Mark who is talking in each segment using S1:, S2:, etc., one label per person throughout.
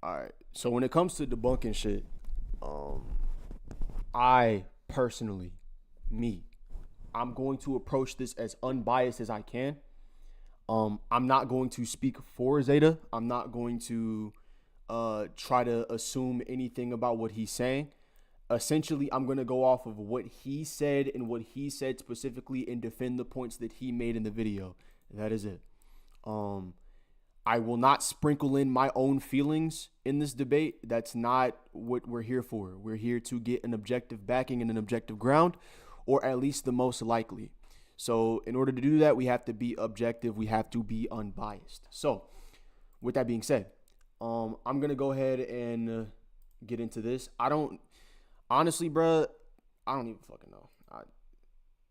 S1: All right. So when it comes to debunking shit, I personally, me, I'm going to approach this as unbiased as I can. I'm not going to speak for Zeta. I'm not going to try to assume anything about what he's saying. Essentially, I'm going to go off of what he said and what he said specifically and defend the points that he made in the video. That is it. I will not sprinkle in my own feelings in this debate. That's not what we're here for. We're here to get an objective backing and an objective ground, or at least the most likely. So in order to do that, we have to be objective. We have to be unbiased. So with that being said, I'm going to go ahead and get into this. Honestly, bro, I don't even fucking know.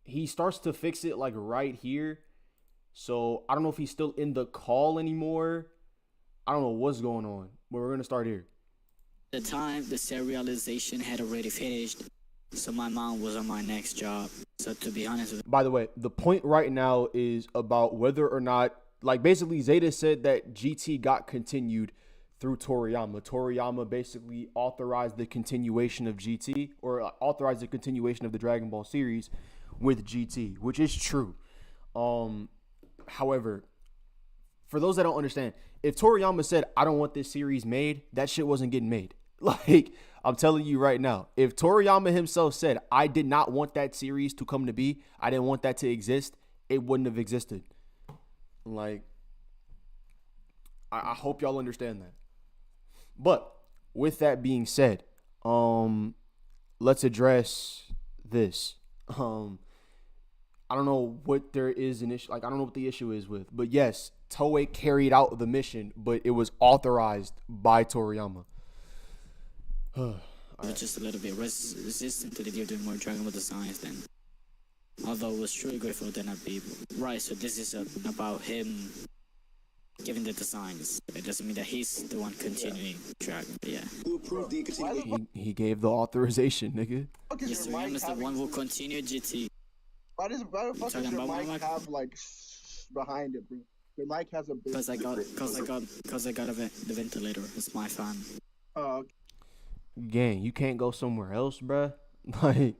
S1: He starts to fix it like right here. So I don't know if he's still in the call anymore. I don't know what's going on, but we're going to start here.
S2: At the time, the serialization had already finished, so my mom was on my next job. So to be honest with you,
S1: By the way, the point right now is about whether or not, like basically Zeta said that GT got continued through Toriyama. Toriyama basically authorized the continuation of GT, or authorized the continuation of the Dragon Ball series with GT, which is true. However, for those that don't understand, if Toriyama said, I don't want this series made, that shit wasn't getting made. Like, I'm telling you right now, if Toriyama himself said, I did not want that series to come to be, I didn't want that to exist, it wouldn't have existed. Like, I hope y'all understand that. But with that being said, let's address this. I don't know what there is an issue. Like, I don't know what the issue is with. But yes, Toei carried out the mission, but it was authorized by Toriyama.
S2: was just a little bit resistant to the idea of doing more Dragon Ball designs then. Although it was truly grateful to not be. Right, so this is about him giving the designs. It doesn't mean that he's the one continuing Dragon, but yeah.
S3: Who approved the continuation?
S1: He gave the authorization, nigga.
S2: Yes, Toriyama is the one who continued GT.
S3: Why the fuck does your mic have like behind it, bro? Your mic has a big.
S2: Cause I got the ventilator. It's my fan.
S3: Oh, okay.
S1: Gang, you can't go somewhere else, bruh. Like,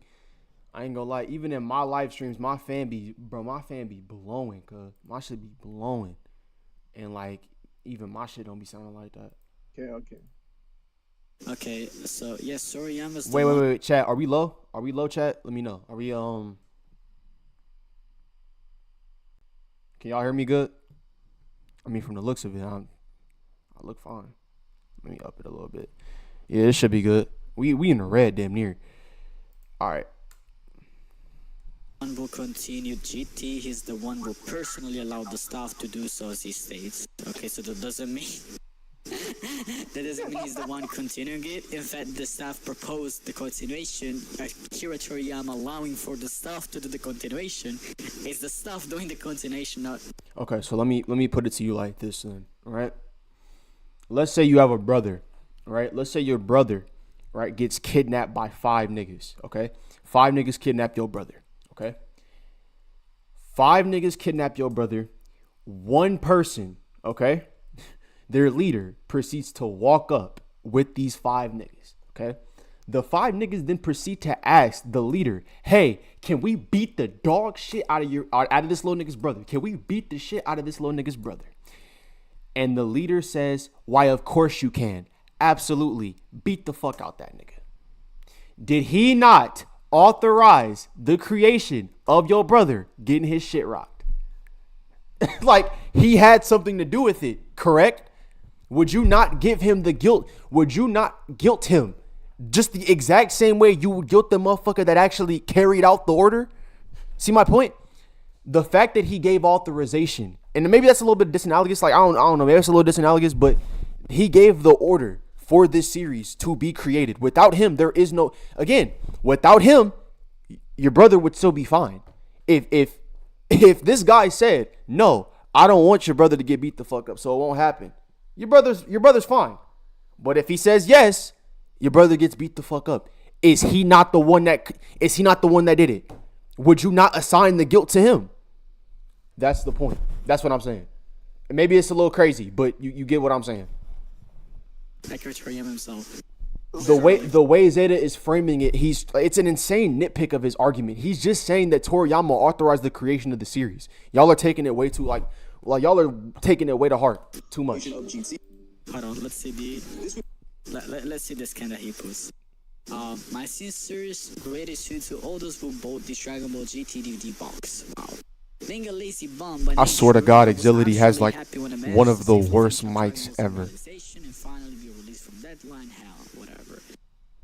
S1: I ain't gonna lie. Even in my live streams, my fan be blowing, cuz. My shit be blowing. And, like, even my shit don't be sounding like that.
S3: Okay.
S2: Okay, so, yes, Toriyama's
S1: Wait, chat. Are we low? Are we low, chat? Let me know. Are we, Can y'all hear me good? I mean, from the looks of it, I look fine. Let me up it a little bit. Yeah, it should be good. We in the red, damn near. All right.
S2: One will continue GT. He's the one who personally allowed the staff to do so, as he states. Okay, so that doesn't mean he's the one continuing it. In fact, the staff proposed the continuation. Akira Toriyama allowing for the staff to do the continuation. It's the staff doing the continuation, not.
S1: Okay, so let me put it to you like this then. All right. Let's say you have a brother. Right? Let's say your brother, right, gets kidnapped by 5 niggas. Okay, 5 niggas kidnap your brother. Okay, 5 niggas kidnap your brother. One person, okay, their leader proceeds to walk up with these 5 niggas. Okay, the 5 niggas then proceed to ask the leader, "Hey, can we beat the dog shit out of this little nigga's brother? Can we beat the shit out of this little nigga's brother?" And the leader says, "Why, of course you can. Absolutely. Beat the fuck out that nigga." Did he not authorize the creation of your brother getting his shit rocked? Like, he had something to do with it, correct? Would you not give him the guilt? Would you not guilt him just the exact same way you would guilt the motherfucker that actually carried out the order? See my point? The fact that he gave authorization, and maybe that's a little bit disanalogous. Like, I don't know. Maybe it's a little disanalogous, but he gave the order for this series to be created. Without him, there is no, again, without him, your brother would still be fine. If this guy said, "No, I don't want your brother to get beat the fuck up, so it won't happen," your brother's fine. But if he says yes, your brother gets beat the fuck up. Is he not the one that did it? Would you not assign the guilt to him? That's the point. That's what I'm saying. And maybe it's a little crazy, but you get what I'm saying.
S2: Akira Toriyama himself.
S1: The way Zeta is framing it, it's an insane nitpick of his argument. He's just saying that Toriyama authorized the creation of the series. Y'all are taking it way too y'all are taking it way to heart too much.
S2: Hold on, let's see let's see the scan that he puts. My sister's gratitude to all those who bought the Dragon Ball GT DVD box. Wow. Being a lazy bum, but
S1: I swear to God, Exility has like one of the worst mics ever.
S2: And finally be released from deadline, hell, whatever.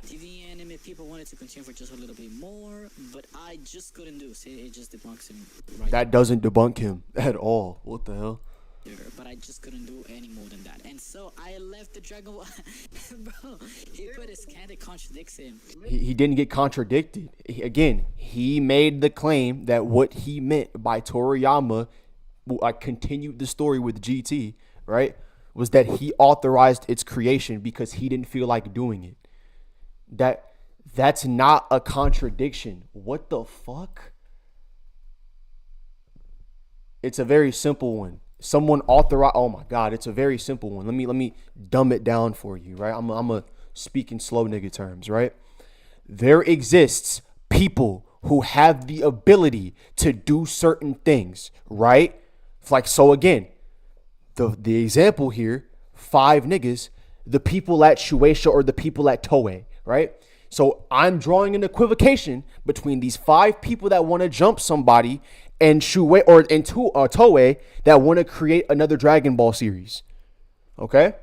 S2: TV anime people wanted to continue for just a little bit more, but I just couldn't do. See, it just debunks him right.
S1: That doesn't debunk him at all. What the hell?
S2: But I just couldn't do any more than that, and so I left the Dragon Ball. Bro, he put his scan that contradicts him.
S1: He didn't get contradicted. He made the claim that what he meant by Toriyama, I continued the story with GT, right, was that he authorized its creation because he didn't feel like doing it. That's not a contradiction. What the fuck? It's a very simple one. Someone authorized. Oh my God, it's a very simple one. Let me dumb it down for you, right? I'm a speak in slow nigga terms, right? There exists people who have the ability to do certain things, right? Like, so again, the example here, 5 niggas, the people at Shueisha or the people at Toei, right? So I'm drawing an equivocation between these 5 people that want to jump somebody and Toei that want to create another Dragon Ball series. Okay?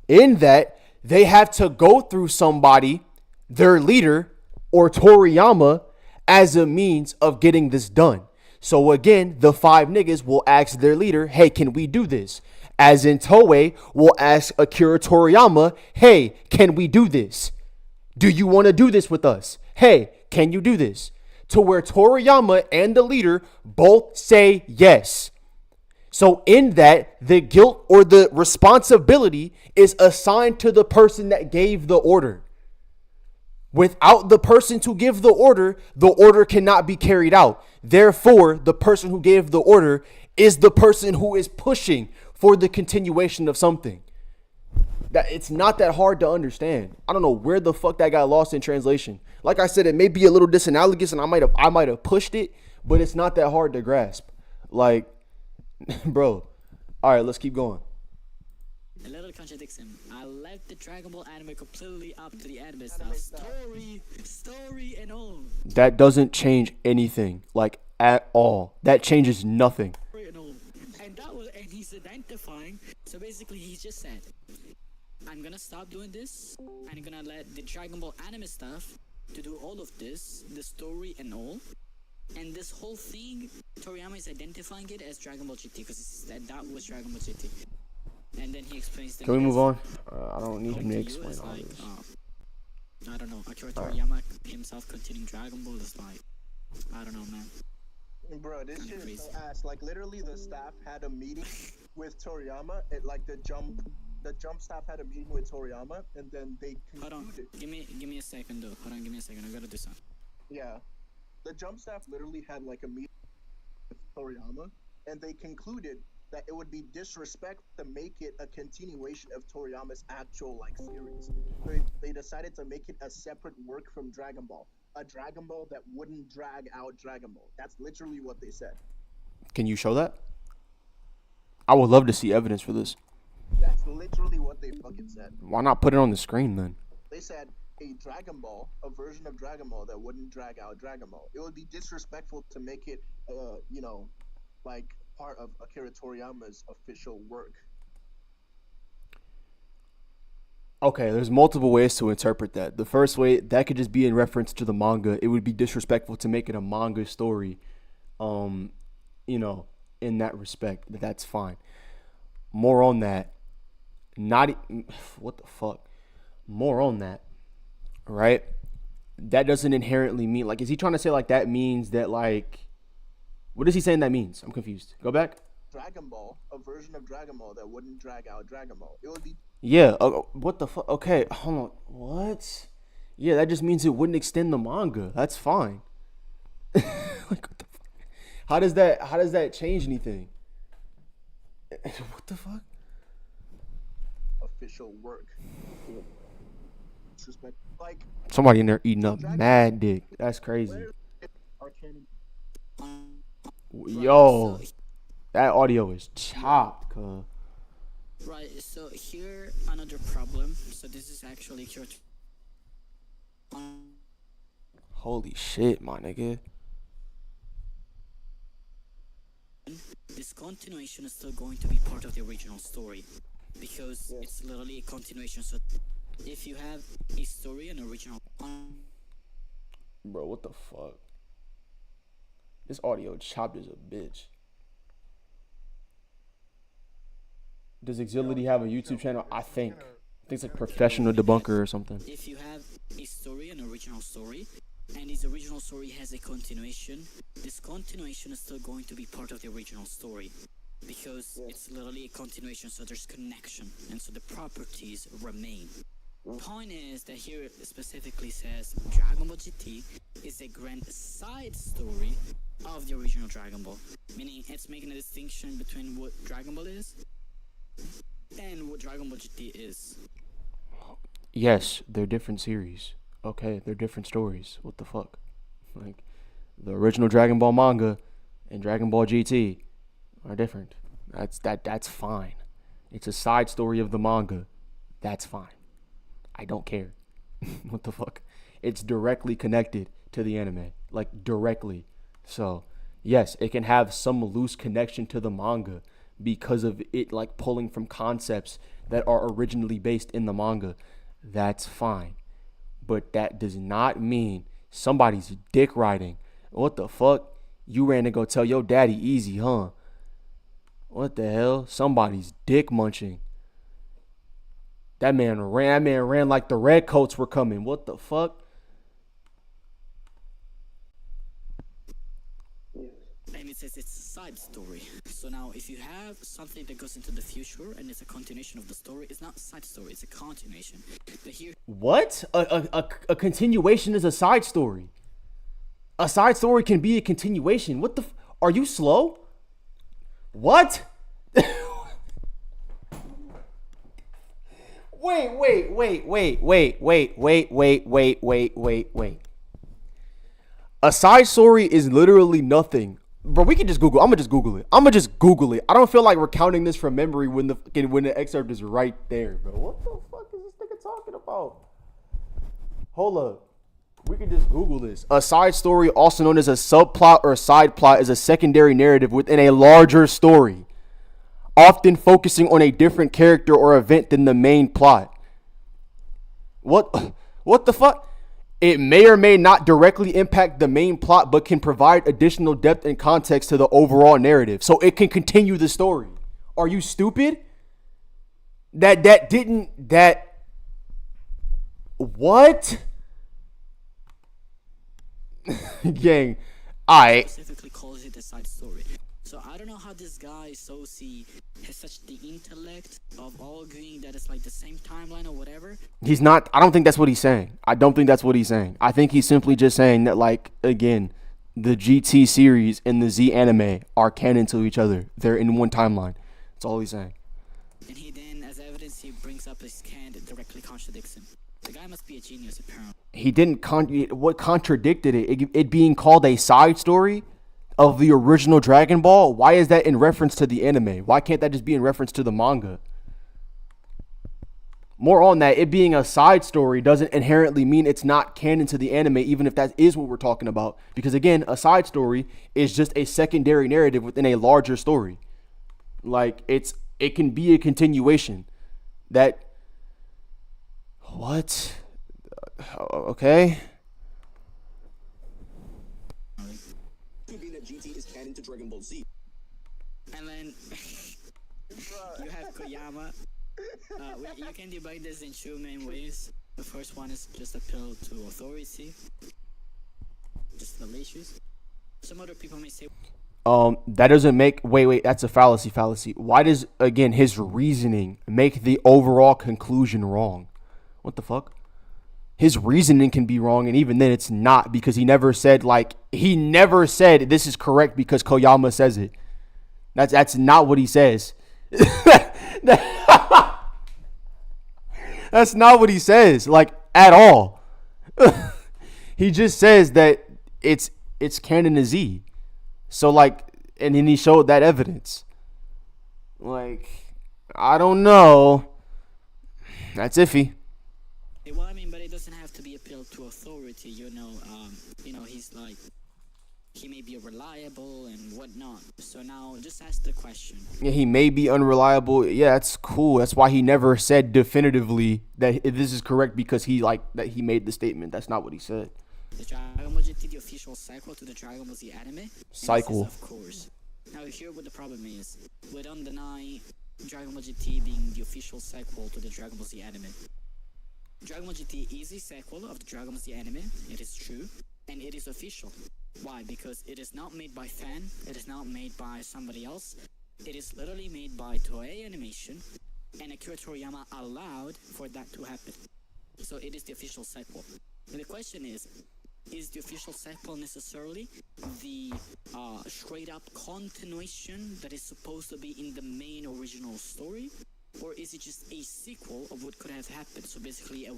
S1: In that, they have to go through somebody, their leader, or Toriyama, as a means of getting this done. So again, the 5 niggas will ask their leader, hey, can we do this? As in Toei will ask Akira Toriyama, hey, can we do this? Do you want to do this with us? Hey, can you do this? To where Toriyama and the leader both say yes. So in that, the guilt or the responsibility is assigned to the person that gave the order. Without the person to give the order cannot be carried out. Therefore, the person who gave the order is the person who is pushing for the continuation of something. That it's not that hard to understand. I don't know where the fuck that got lost in translation. Like I said, it may be a little disanalogous and I might have pushed it, but it's not that hard to grasp. Like, bro. All right, let's keep going.
S2: A little contradicts him. I left the Dragon Ball anime completely up to the anime stuff. Story and all.
S1: That doesn't change anything, like at all. That changes nothing.
S2: And he's identifying. So basically, he just said, I'm gonna stop doing this, and I'm gonna let the Dragon Ball anime stuff to do all of this, the story and all. And this whole thing, Toriyama is identifying it as Dragon Ball GT because that was Dragon Ball GT. And then he explains things.
S1: Can we move on? I don't need him to explain all
S2: like,
S1: this.
S2: I don't know. Akira Toriyama himself continuing Dragon Ball is like, I don't know, man.
S3: Bro, this shit is so ass. Like, literally, the staff had a meeting with Toriyama. The jump staff had a meeting with Toriyama, and then they concluded.
S2: Hold on. Give me a second, though. Hold on, give me a second. I gotta do something.
S3: Yeah. The jump staff literally had, like, a meeting with Toriyama, and they concluded that it would be disrespect to make it a continuation of Toriyama's actual, like, series. They decided to make it a separate work from Dragon Ball. A Dragon Ball that wouldn't drag out Dragon Ball. That's literally what they said.
S1: Can you show that? I would love to see evidence for this.
S3: That's literally what they fucking said.
S1: Why not put it on the screen then?
S3: They said a Dragon Ball, a version of Dragon Ball that wouldn't drag out Dragon Ball. It would be disrespectful to make it, like part of Akira Toriyama's official work.
S1: Okay, there's multiple ways to interpret that. The first way, that could just be in reference to the manga. It would be disrespectful to make it a manga story, in that respect. That's fine. More on that. What the fuck? More on that, right? That doesn't inherently mean, like, is he trying to say, like, that means that, like, what is he saying that means? I'm confused. Go back.
S3: Dragon Ball, a version of Dragon Ball that wouldn't drag out Dragon Ball. It would be...
S1: Yeah, what the fuck? Okay, hold on. What? Yeah, that just means it wouldn't extend the manga. That's fine. Like, what the fuck? How does that change anything? What the fuck?
S3: official work. Suspect, like
S1: Somebody in there eating up mad dick. That's crazy.
S3: where are canon?
S1: Yo, that audio is chopped, cuz.
S2: Right, so here another problem. So this is actually cured.
S1: Holy shit, my nigga.
S2: This continuation is still going to be part of the original story because it's literally a continuation. So if you have a story and original,
S1: Bro, what the fuck? This audio chopped as a bitch. Does Exility have a YouTube channel? I think it's like Professional Debunker or something.
S2: if you have a story, an original story, and this original story has a continuation, this continuation is still going to be part of the original story because it's literally a continuation, so there's connection, and so the properties remain. Point is that here it specifically says Dragon Ball GT is a grand side story of the original Dragon Ball, meaning it's making a distinction between what Dragon Ball is and what Dragon Ball GT is.
S1: Yes, they're different series. Okay, they're different stories. What the fuck? Like, the original Dragon Ball manga and Dragon Ball GT are different. That's fine. It's a side story of the manga. That's fine. I don't care. What the fuck? It's directly connected to the anime. Like, directly. So, yes, it can have some loose connection to the manga because of it, like, pulling from concepts that are originally based in the manga. That's fine. But that does not mean somebody's dick riding. What the fuck? You ran to go tell your daddy easy, huh? What the hell? Somebody's dick munching. That man ran like the redcoats were coming. What the fuck?
S2: And it says it's a side story. So now if you have something that goes into the future and it's a continuation of the story, it's not a side story, it's a continuation. But here
S1: What? A continuation is a side story. A side story can be a continuation. What the are you slow? What? Wait. A side story is literally nothing. Bro, we can just Google. I'm gonna just Google it. I don't feel like recounting this from memory when the excerpt is right there, bro. What the fuck is this nigga talking about? Hold up. We can just Google this. A side story, also known as a subplot or side plot, is a secondary narrative within a larger story, often focusing on a different character or event than the main plot. What the fuck? It may or may not directly impact the main plot, but can provide additional depth and context to the overall narrative. So it can continue the story. Are you stupid? What? Gang,
S2: specifically calls it a side story. So I don't know how this guy Sosi has such the intellect of all agreeing that it's like the same timeline or whatever.
S1: he's not. I don't think that's what he's saying. I think he's simply just saying that, like, again, the GT series and the Z anime are canon to each other. They're in one timeline. That's all he's saying.
S2: And he then, as evidence, he brings up his canon that directly contradicts him. The guy must be a genius, apparently.
S1: He didn't what contradicted it being called a side story of the original Dragon Ball. Why is that in reference to the anime? Why can't that just be in reference to the manga? More on that, it being a side story doesn't inherently mean it's not canon to the anime, even if that is what we're talking about. Because again, a side story is just a secondary narrative within a larger story. Like, it can be a continuation. What? Okay.
S4: GT is canon to Dragon Ball Z.
S2: And then you have Koyama. You can debug this in two main ways. The first one is just appeal to authority, just the issues. Some other people may say,
S1: that doesn't make wait, that's a fallacy. Why does, again, his reasoning make the overall conclusion wrong? What the fuck? His reasoning can be wrong, and even then it's not, because he never said this is correct because Koyama says it. That's not what he says. That's not what he says, like, at all. He just says that it's canon to Z. So, like, and then he showed that evidence. Like, I don't know. That's iffy.
S2: Well, I mean, but it doesn't have to be appealed to authority, he's like, he may be reliable and whatnot. So now, just ask the question.
S1: Yeah, he may be unreliable. Yeah, that's cool. That's why he never said definitively that this is correct because that he made the statement. That's not what he said.
S2: The Dragon Ball GT, the official sequel to the Dragon Ball Z anime?
S1: Cycle.
S2: Of course. Now, here what the problem is. We don't deny Dragon Ball GT being the official sequel to the Dragon Ball Z anime. Dragon Ball GT is a sequel of the Dragon Ball Z anime. It is true. And it is official. Why? Because it is not made by fan. It is not made by somebody else. It is literally made by Toei Animation. And Akira Toriyama allowed for that to happen. So it is the official sequel. And the question is the official sequel necessarily the straight up continuation that is supposed to be in the main original story? Or is it just a sequel of what could have happened? So basically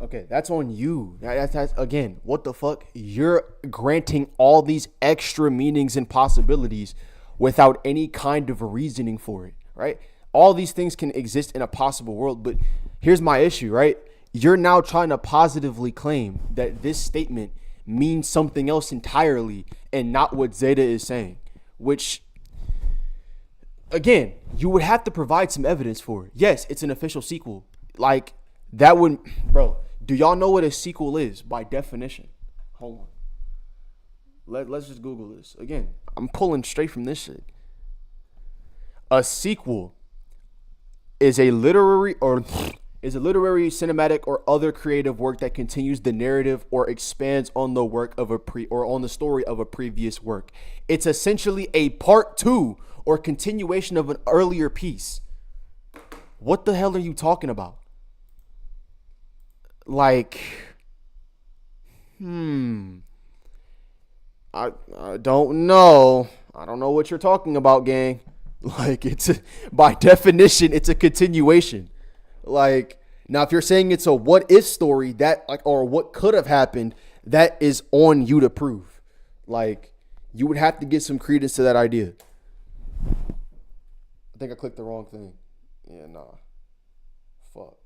S1: Okay, that's on you. That's again, what the fuck? You're granting all these extra meanings and possibilities without any kind of reasoning for it, right? All these things can exist in a possible world, but here's my issue, right? You're now trying to positively claim that this statement means something else entirely and not what Zeta is saying, which, again, you would have to provide some evidence for it. Yes, it's an official sequel. Like, that would, bro, do y'all know what a sequel is by definition? Hold on. Let's just Google this. Again, I'm pulling straight from this shit. A sequel is a literary, cinematic, or other creative work that continues the narrative or expands on the work of on the story of a previous work. It's essentially a part 2 or continuation of an earlier piece. What the hell are you talking about? Like, I don't know. I don't know what you're talking about, gang. Like, by definition, it's a continuation. Like, now if you're saying it's a what if story, that, like, or what could have happened, that is on you to prove. Like, you would have to give some credence to that idea. I think I clicked the wrong thing. Yeah, nah. Fuck.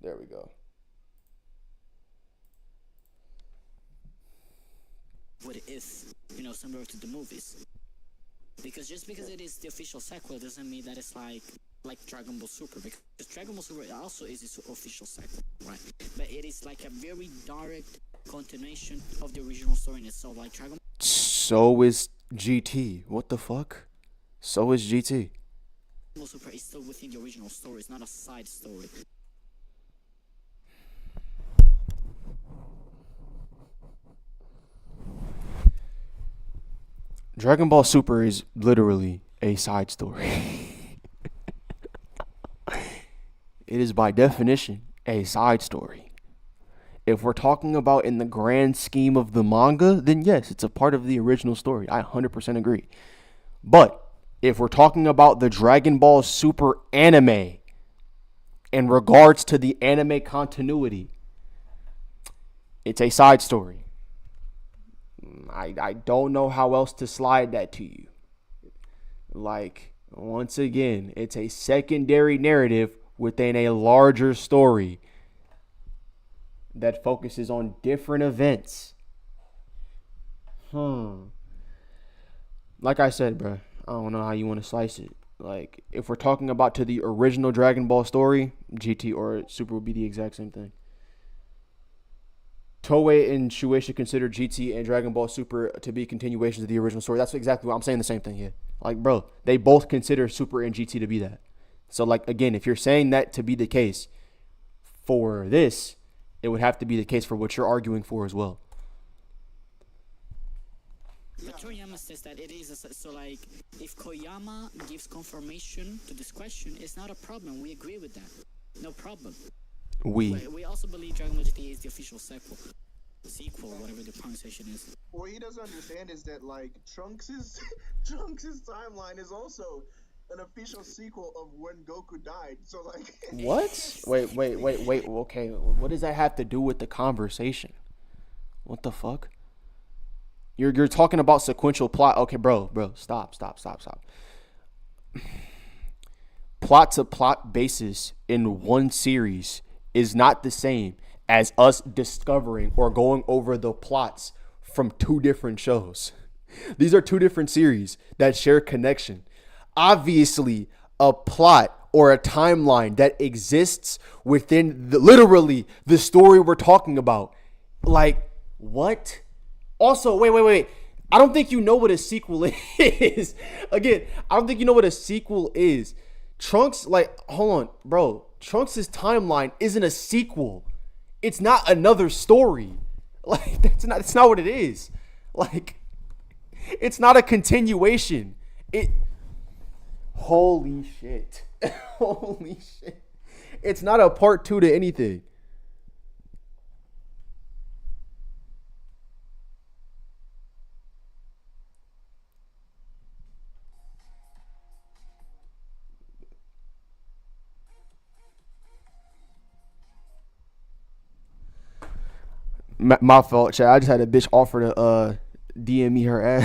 S1: There we go.
S2: What if, similar to the movies? Because just because it is the official sequel doesn't mean that it's like Dragon Ball Super. Because Dragon Ball Super also is its official sequel, right? But it is like a very direct continuation of the original story in itself. Like Dragon
S1: So is GT. What the fuck? So is GT.
S2: Ball Super is still within the original story. It's not a side story.
S1: Dragon Ball Super is literally a side story. It is by definition a side story. If we're talking about in the grand scheme of the manga, then yes, it's a part of the original story. I 100% agree. But if we're talking about the Dragon Ball Super anime in regards to the anime continuity, it's a side story. I don't know how else to slide that to you. Like, once again, it's a secondary narrative within a larger story that focuses on different events. Like I said, bro, I don't know how you want to slice it. Like, if we're talking about to the original Dragon Ball story, GT or Super would be the exact same thing. Toei and Shueisha consider GT and Dragon Ball Super to be continuations of the original story. That's exactly what I'm saying. The same thing here. Like, bro, they both consider Super and GT to be that. So, like, again, if you're saying that to be the case for this, it would have to be the case for what you're arguing for as well.
S2: But Toriyama says that it is so. Like, if Koyama gives confirmation to this question, it's not a problem. We agree with that. No problem. We also believe Dragon Ball GT is the official sequel, whatever the pronunciation is.
S3: What he doesn't understand is that, like, Trunks' timeline is also an official sequel of when Goku died. So like,
S1: What? Wait. Okay, what does that have to do with the conversation? What the fuck? You're talking about sequential plot. Okay, bro, stop. Plot to plot basis in one series is not the same as us discovering or going over the plots from two different shows. These are two different series that share connection. Obviously, a plot or a timeline that exists within literally the story we're talking about. Like, what? Also, wait. I don't think you know what a sequel is. Again, I don't think you know what a sequel is. Trunks, like, hold on, bro. Trunks' timeline isn't a sequel. It's not another story. Like, that's not what it is. Like, it's not a continuation. Holy shit. Holy shit. It's not a part 2 to anything. My fault, Chad. I just had a bitch offer to DM me her ass.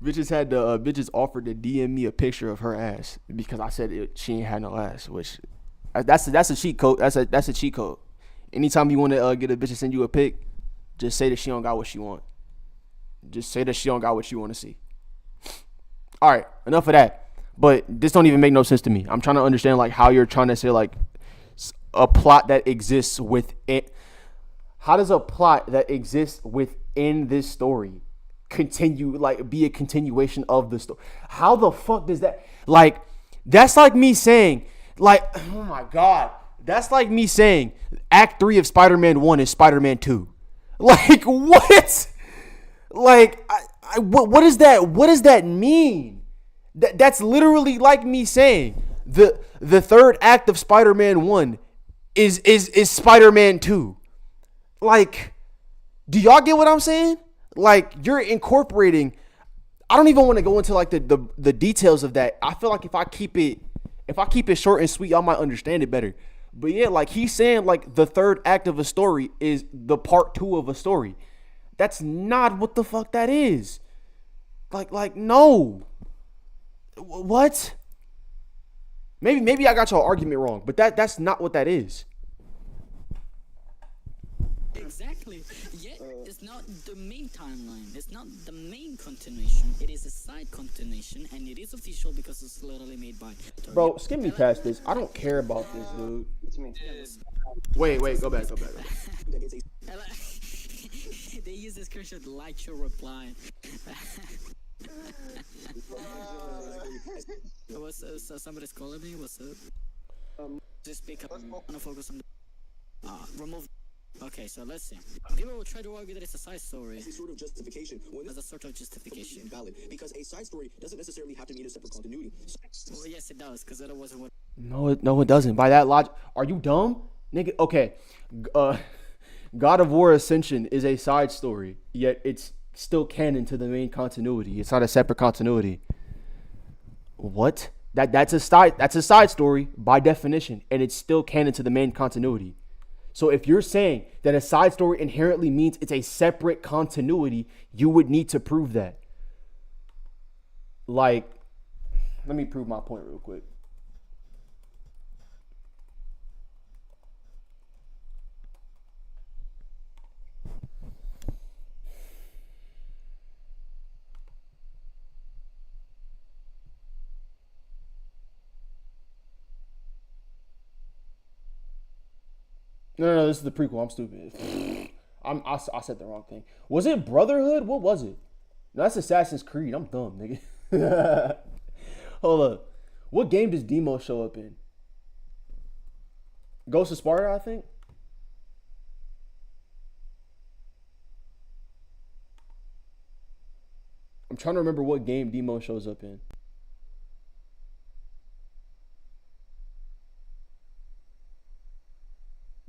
S1: Bitches offered to DM me a picture of her ass because I said she ain't had no ass. Which that's a cheat code. That's a cheat code. Anytime you want to get a bitch to send you a pic, just say that she don't got what she want. Just say that she don't got what you want to see. All right, enough of that. But this don't even make no sense to me. I'm trying to understand like how you're trying to say like a plot that exists within. How does a plot that exists within this story continue, like, be a continuation of the story? How the fuck does that, like, that's like me saying, like, oh my God, that's like me saying Act 3 of Spider-Man 1 is Spider-Man 2. Like, what? Like, what does that mean? That's literally like me saying the third act of Spider-Man 1 is Spider-Man 2. Like, do y'all get what I'm saying? Like, you're incorporating. I don't even want to go into like the details of that. I feel like if I keep it short and sweet, y'all might understand it better. But yeah, like he's saying like the third act of a story is the part 2 of a story. That's not what the fuck that is. Like no. What? Maybe I got your argument wrong, but that's not what that is.
S2: Exactly. Yet it's not the main timeline. It's not the main continuation. It is a side continuation, and it is official because it's literally made by.
S1: Bro, skip me past this. I don't care about this, dude.
S4: It's me.
S1: Wait, go back.
S2: They use this screenshot like your reply. Somebody's calling me. What's up? Just speak up. I want to focus on the. Remove. Okay, so let's see. People will try to argue that it's a side story.
S4: As a sort of justification.
S2: As a sort of justification.
S4: Invalid, because a side story doesn't necessarily have to mean a separate continuity.
S2: Well, yes, it does, because that wasn't what.
S1: No, it doesn't. By that logic, are you dumb, nigga? Okay, God of War Ascension is a side story, yet it's still canon to the main continuity. It's not a separate continuity. What? That's a side story by definition, and it's still canon to the main continuity. So if you're saying that a side story inherently means it's a separate continuity, you would need to prove that. Like, let me prove my point real quick. No, this is the prequel. I'm stupid. I said the wrong thing. Was it Brotherhood? What was it? No, that's Assassin's Creed. I'm dumb, nigga. Hold up. What game does Demo show up in? Ghost of Sparta, I think. I'm trying to remember what game Demo shows up in.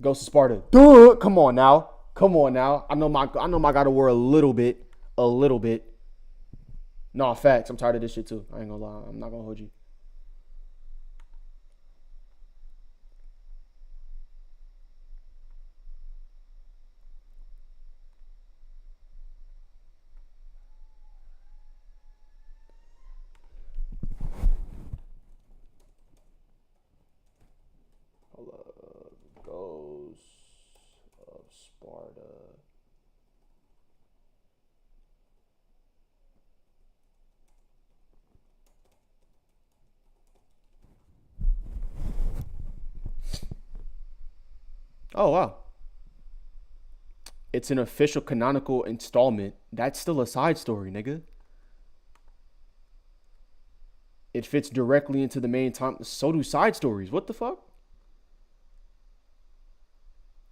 S1: Ghost of Sparta. Duh! Come on now. I know my God of War a little bit. No, facts. I'm tired of this shit too. I ain't gonna lie. I'm not gonna hold you. Hold up. Ghost of Sparta. Oh wow. It's an official canonical installment. That's still a side story, nigga. It fits directly into the main time. So do side stories. What the fuck?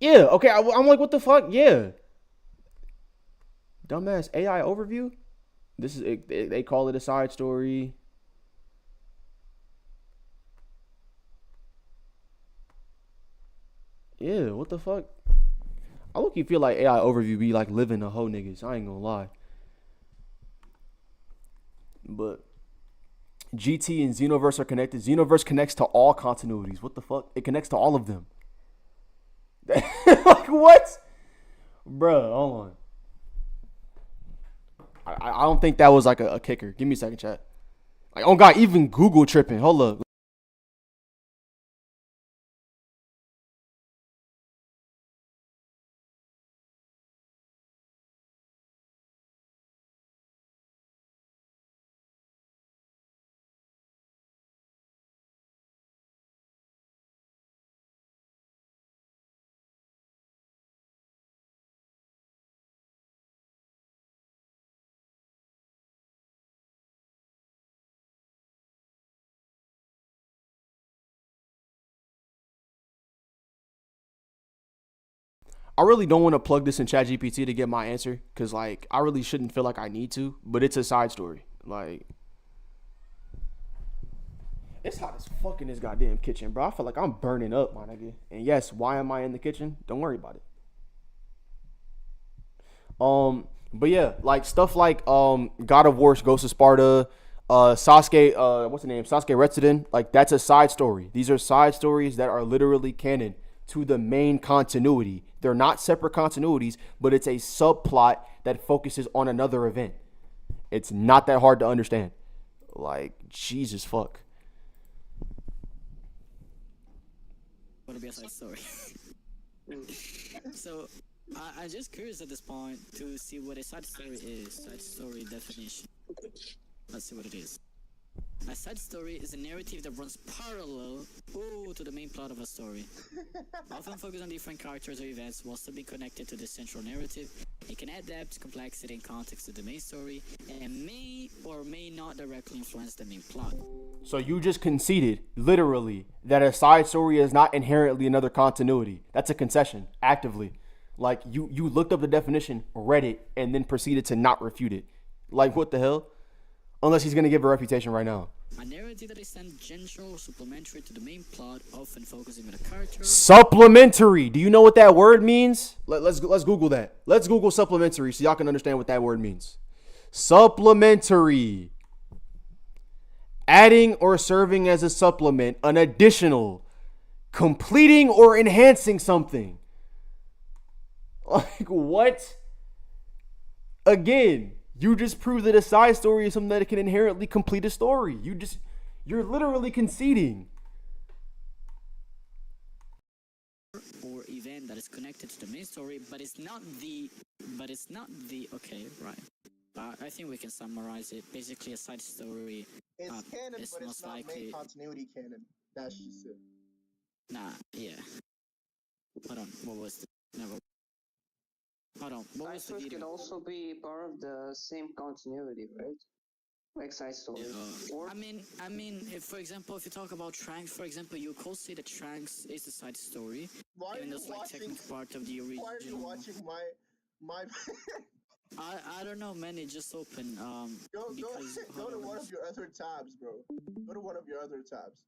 S1: Yeah. Okay. I'm like, what the fuck? Yeah. Dumbass AI overview. This is they call it a side story. Yeah. What the fuck? I look, you feel like AI overview be like living a hoe niggas. I ain't gonna lie. But GT and Xenoverse are connected. Xenoverse connects to all continuities. What the fuck? It connects to all of them. Like what? Bruh, hold on. I don't think that was like a kicker. Give me a second, chat. Like, oh god, even Google tripping. Hold up. I really don't want to plug this in ChatGPT to get my answer because, like, I really shouldn't feel like I need to, but it's a side story. Like, it's hot as fuck in this goddamn kitchen, bro. I feel like I'm burning up, my nigga. And yes, why am I in the kitchen? Don't worry about it. But yeah, like stuff like God of War, Ghost of Sparta, Sasuke, what's the name? Sasuke Retsuden. Like that's a side story. These are side stories that are literally canon to the main continuity. They're not separate continuities, but it's a subplot that focuses on another event. It's not that hard to understand. Like Jesus fuck.
S2: Gonna be a side story. So, I'm just curious at this point to see what a side story is. Side story definition. Let's see what it is. A side story is a narrative that runs parallel to the main plot of a story. Often focus on different characters or events while still being connected to the central narrative. It can add depth, complexity, and context to the main story, and may or may not directly influence the main plot.
S1: So you just conceded, literally, that a side story is not inherently another continuity. That's a concession, actively. Like, you looked up the definition, read it, and then proceeded to not refute it. Like, what the hell? Unless he's going to give a refutation right now.
S2: A narrative that is tangential or supplementary to the main plot, often focusing on a character.
S1: Supplementary. Do you know what that word means? Let's Google that. Let's Google supplementary so y'all can understand what that word means. Supplementary. Adding or serving as a supplement, an additional, completing or enhancing something. Like what? Again, you just proved that a side story is something that can inherently complete a story. You're literally conceding.
S2: Or event that is connected to the main story, but it's not the. Okay, right. I think we can summarize it. Basically, a side story.
S3: It's canon,
S2: it's
S3: but it's
S2: most
S3: not
S2: likely.
S3: main continuity canon. That's just it.
S2: Nah, yeah. Hold on, what was the. Never. Hold on, what was the
S5: Side stories
S2: video?
S5: could also be part of the same continuity, right? Like side stories. Or
S2: I mean, if for example, if you talk about Trunks, for example, you could say that Trunks is a side story,
S3: Why are
S2: even
S3: you
S2: though it's like
S3: watching?
S2: technically part of the original.
S3: Why are you watching my?
S2: I don't know, man. It just opened.
S3: Go
S2: Because
S3: go
S2: hold
S3: to
S2: on,
S3: one of your other tabs, bro. Go to one of your other tabs.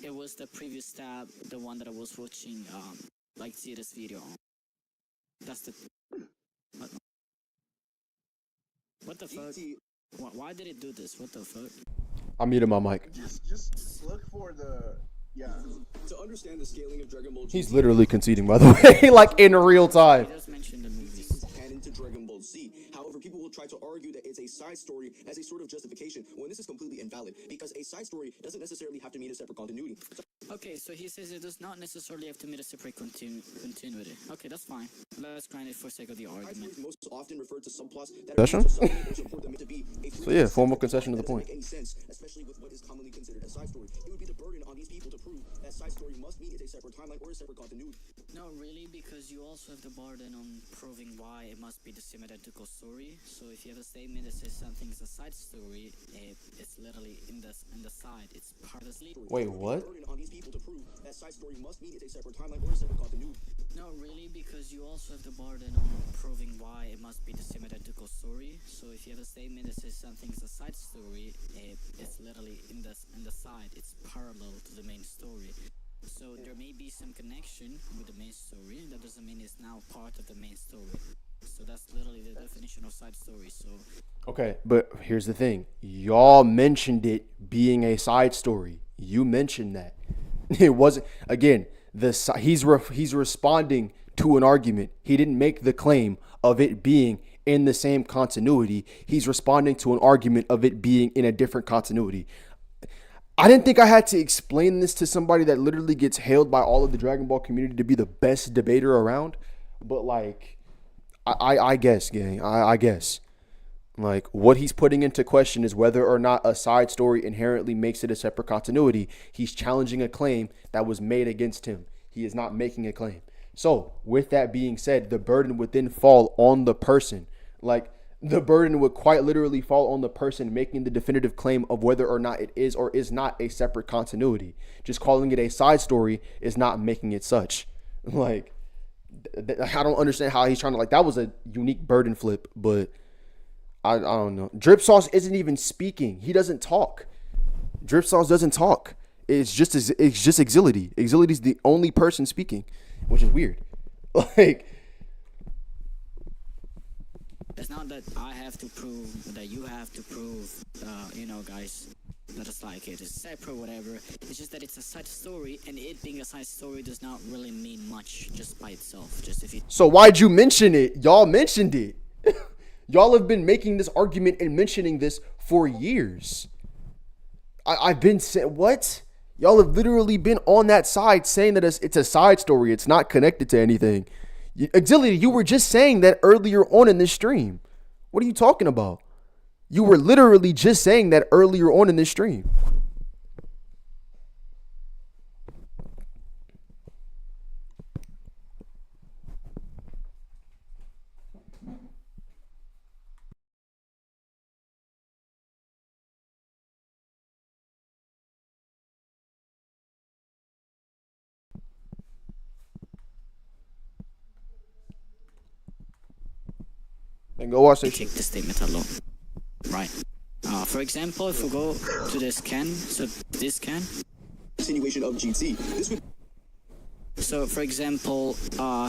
S2: it was the previous tab, the one that I was watching. Like Zeta's video. That's the. What the fuck? Why did it do this? What the fuck?
S1: I muted my mic.
S3: Just look for the
S4: To understand the scaling of Dragon Ball GT,
S1: He's literally conceding, by the way, like in real time.
S2: He just mentioned the movies.
S4: canon to Dragon Ball Z. However, people will try to argue that it's a side story as a sort of justification when this is completely invalid, because a side story doesn't necessarily have to meet a separate continuity.
S2: Okay, so he says it does not necessarily have to meet a separate continuity. Okay, that's fine. Let's grind it for sake of the
S4: Side
S2: argument.
S4: stories most often refer to subplots that
S1: Concession?
S4: are or support them to be a
S1: So yeah, formal concession to the point.
S4: Any sense, especially with what is commonly considered a side story. It would be the burden on these people to prove that side story must meet a separate timeline or a separate continuity.
S2: No, really, because you also have the burden on proving why it must be the same identical story. So if you have a statement that says something's a side story, it's literally in the side. It's part of the sleep.
S1: Wait, what?
S4: The burden on these people to prove that side story must meet a separate timeline or a separate continuity.
S2: No, really, because you also have the burden on proving why it must be the same identical story. So if you have a statement that says something's a side story, it's literally in the side. It's parallel to the main story. So there may be some connection with the main story. That doesn't mean it's now part of the main story. So that's literally the definition of side story. So
S1: Okay, but here's the thing. Y'all mentioned it being a side story. You mentioned that. It wasn't, again, he's responding to an argument. He didn't make the claim of it being in the same continuity. He's responding to an argument of it being in a different continuity. I didn't think I had to explain this to somebody that literally gets hailed by all of the Dragon Ball community to be the best debater around. But like, I guess, gang, I guess. Like, what he's putting into question is whether or not a side story inherently makes it a separate continuity. He's challenging a claim that was made against him. He is not making a claim. So, with that being said, the burden would then fall on the person. Like, the burden would quite literally fall on the person making the definitive claim of whether or not it is or is not a separate continuity. Just calling it a side story is not making it such. Like, I don't understand how he's trying to, like, that was a unique burden flip, but I don't know. Drip Sauce isn't even speaking. He doesn't talk. Drip Sauce doesn't talk. It's just Exility. Exility's the only person speaking, which is weird. Like,
S2: it's not that I have to prove, that you have to prove, guys, that it's like it is separate, whatever. It's just that it's a side story, and it being a side story does not really mean much just by itself. Just if you.
S1: So why'd you mention it? Y'all mentioned it. Y'all have been making this argument and mentioning this for years. I've been saying, what? Y'all have literally been on that side saying that it's a side story. It's not connected to anything. Exility, you were just saying that earlier on in this stream. What are you talking about? You were literally just saying that earlier on in this stream. And go watch
S2: Take the statement alone, right? For example, if we go to this can, so this can.
S4: Continuation of GT. This would.
S2: So, for example,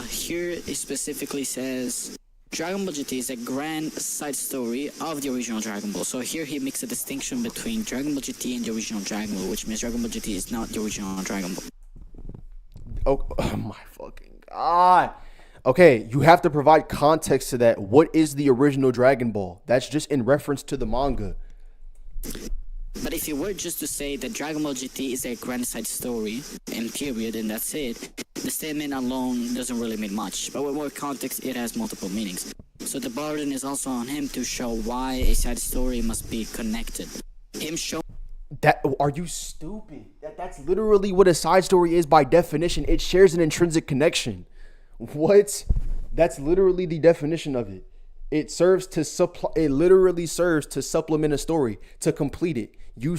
S2: here it specifically says Dragon Ball GT is a grand side story of the original Dragon Ball. So here he makes a distinction between Dragon Ball GT and the original Dragon Ball, which means Dragon Ball GT is not the original Dragon Ball.
S1: Oh my fucking God. Okay, you have to provide context to that. What is the original Dragon Ball? That's just in reference to the manga.
S2: But if you were just to say that Dragon Ball GT is a grand side story, and period, and that's it, the statement alone doesn't really mean much. But with more context, it has multiple meanings. So the burden is also on him to show why a side story must be connected. Him showing.
S1: That, are you stupid? That's literally what a side story is by definition. It shares an intrinsic connection. What? That's literally the definition of it. It serves to it literally serves to supplement a story, to complete it. You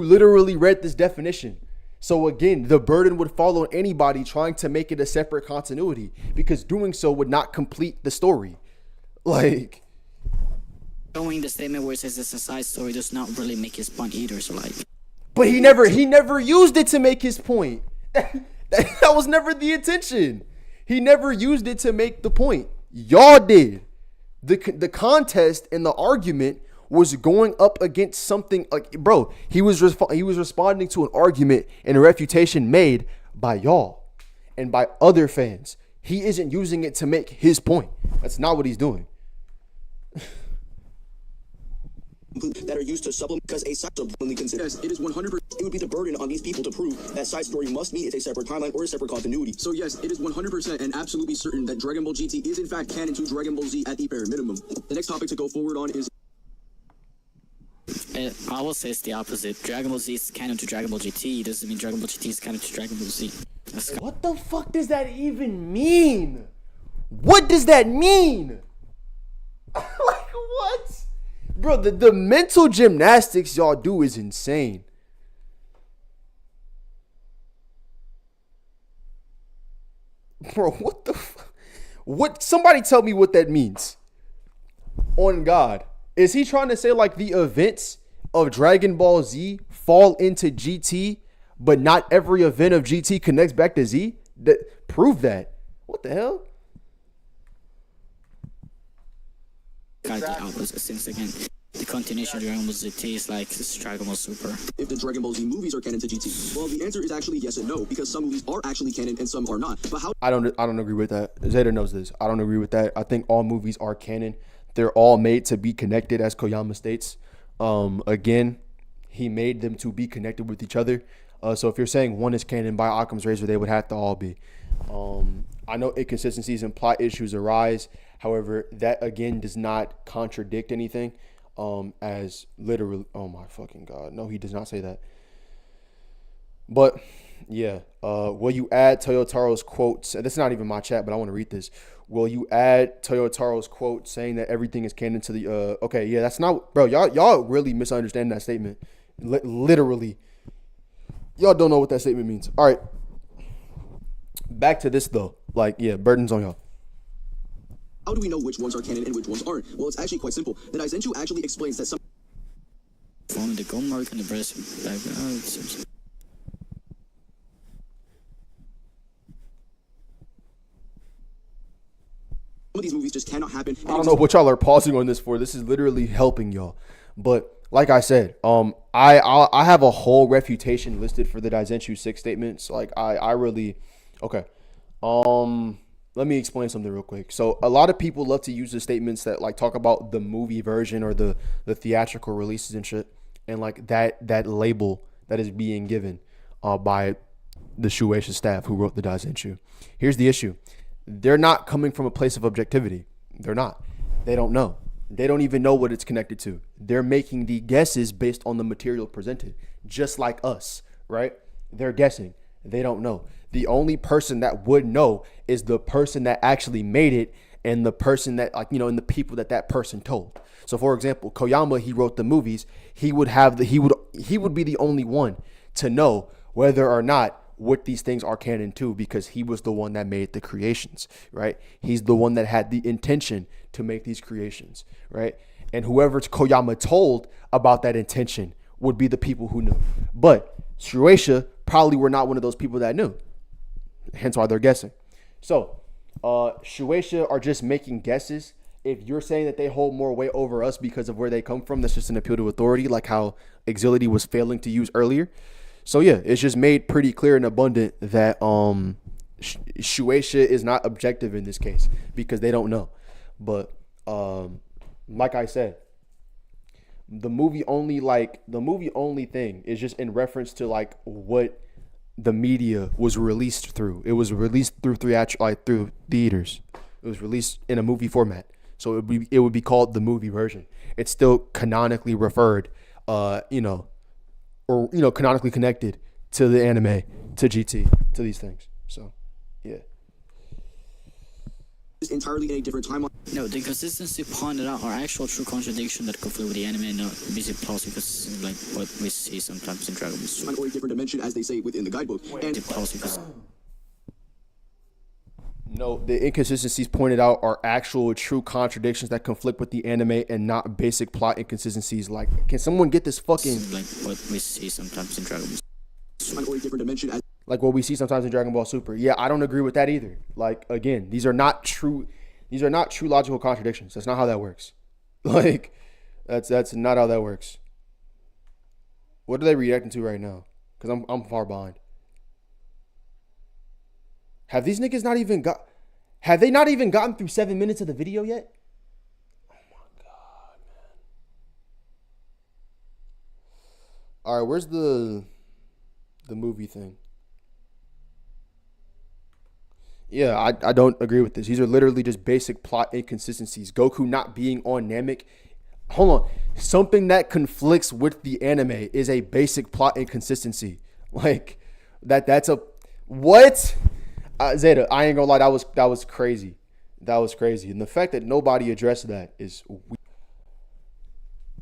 S1: literally read this definition. So again, the burden would fall on anybody trying to make it a separate continuity, because doing so would not complete the story. Like,
S2: showing the statement where it says it's a side story does not really make his point either, so like.
S1: But he never used it to make his point. That was never the intention. He never used it to make the point. Y'all did. The contest and the argument was going up against something like, bro, he was responding to an argument and a refutation made by y'all and by other fans. He isn't using it to make his point. That's not what he's doing.
S4: That are used to supplement, because a side story considers it is 100%. It would be the burden on these people to prove that side story must mean it's a separate timeline or a separate continuity. So yes, it is 100% and absolutely certain that Dragon Ball GT is in fact canon to Dragon Ball Z at the bare minimum. The next topic to go forward on is.
S2: I will say it's the opposite. Dragon Ball Z is canon to Dragon Ball GT. Doesn't mean Dragon Ball GT is canon to Dragon Ball Z.
S1: What the fuck does that even mean? What does that mean? Like what? Bro, the mental gymnastics y'all do is insane. Bro, what the fuck? What? Somebody tell me what that means. On God. Is he trying to say like the events of Dragon Ball Z fall into GT, but not every event of GT connects back to Z? Prove that. What the hell?
S2: Since again, the continuation of Dragon Ball GT is like Dragon Ball Super.
S4: If the Dragon Ball Z movies are canon to GT, well, the answer is actually yes and no, because some movies are actually canon and some are not. But how?
S1: I don't agree with that. Zeta knows this. I don't agree with that. I think all movies are canon. They're all made to be connected, as Koyama states. Again, he made them to be connected with each other. So if you're saying one is canon by Occam's razor, they would have to all be. I know inconsistencies and plot issues arise. However, that again does not contradict anything. As literally, oh my fucking God. No, he does not say that. But yeah, will you add Toyotaro's quotes? This is not even my chat, but I want to read this. Will you add Toyotaro's quote saying that everything is canon to the, okay, yeah, that's not, bro, y'all really misunderstand that statement. Literally. Y'all don't know what that statement means. All right. Back to this though. Like, yeah, burden's on y'all.
S4: How do we know which ones are canon and which ones aren't? Well, it's actually quite simple. The Daizenshuu actually explains that some
S2: Forming the gold mark on the breast.
S4: some of these movies just cannot happen.
S1: I don't know what y'all are pausing on this for. This is literally helping y'all. But like I said, I have a whole refutation listed for the Daizenshuu 6 statements. Like I really, okay. Let me explain something real quick. So a lot of people love to use the statements that like talk about the movie version or the theatrical releases and shit, and like that label that is being given by the Shueisha staff who wrote the Daizenshuu. Here's the issue. They're not coming from a place of objectivity. They're not. They don't know. They don't even know what it's connected to. They're making the guesses based on the material presented, just like us, right? They're guessing. They don't know. The only person that would know is the person that actually made it and the person that, like, you know, and the people that person told. So for example, Koyama, he wrote the movies. He would be the only one to know whether or not what these things are canon to, because he was the one that made the creations, right? He's the one that had the intention to make these creations, right? And whoever Koyama told about that intention would be the people who knew. But Shueisha probably were not one of those people that knew. Hence why they're guessing. So Shueisha are just making guesses. If you're saying that they hold more weight over us because of where they come from, that's just an appeal to authority, like how Exility was failing to use earlier. So yeah, it's just made pretty clear and abundant that Shueisha is not objective in this case because they don't know. But like I said, the movie only thing is just in reference to like what the media was released through. It was released through through theaters. It was released in a movie format. So it would be called the movie version. It's still canonically referred, canonically connected to the anime, to GT, to these things. So, yeah.
S4: It's entirely in a different timeline.
S2: No, the inconsistency pointed out are actual true contradiction that conflict with the anime, not basic plots, because like what we see sometimes in Dragon Ball Super.
S4: Or a different dimension, as they say within the guidebook. And
S1: no, the inconsistencies pointed out are actual true contradictions that conflict with the anime and not basic plot inconsistencies. Like, can someone get this fucking
S2: like what we see sometimes in Dragon Ball Super.
S4: Or a different dimension, as
S1: like what we see sometimes in Dragon Ball Super. Yeah, I don't agree with that either. Like, again, these are not true. These are not true logical contradictions. That's not how that works. Like, that's not how that works. What are they reacting to right now? Because I'm far behind. Have these niggas not even got... Have they not even gotten through 7 minutes of the video yet? Oh my God, man. All right, where's the movie thing? Yeah, I don't agree with this. These are literally just basic plot inconsistencies. Goku not being on Namek. Hold on. Something that conflicts with the anime is a basic plot inconsistency. Like, that's a... What? Zeta, I ain't gonna lie, that was crazy. That was crazy. And the fact that nobody addressed that is weird.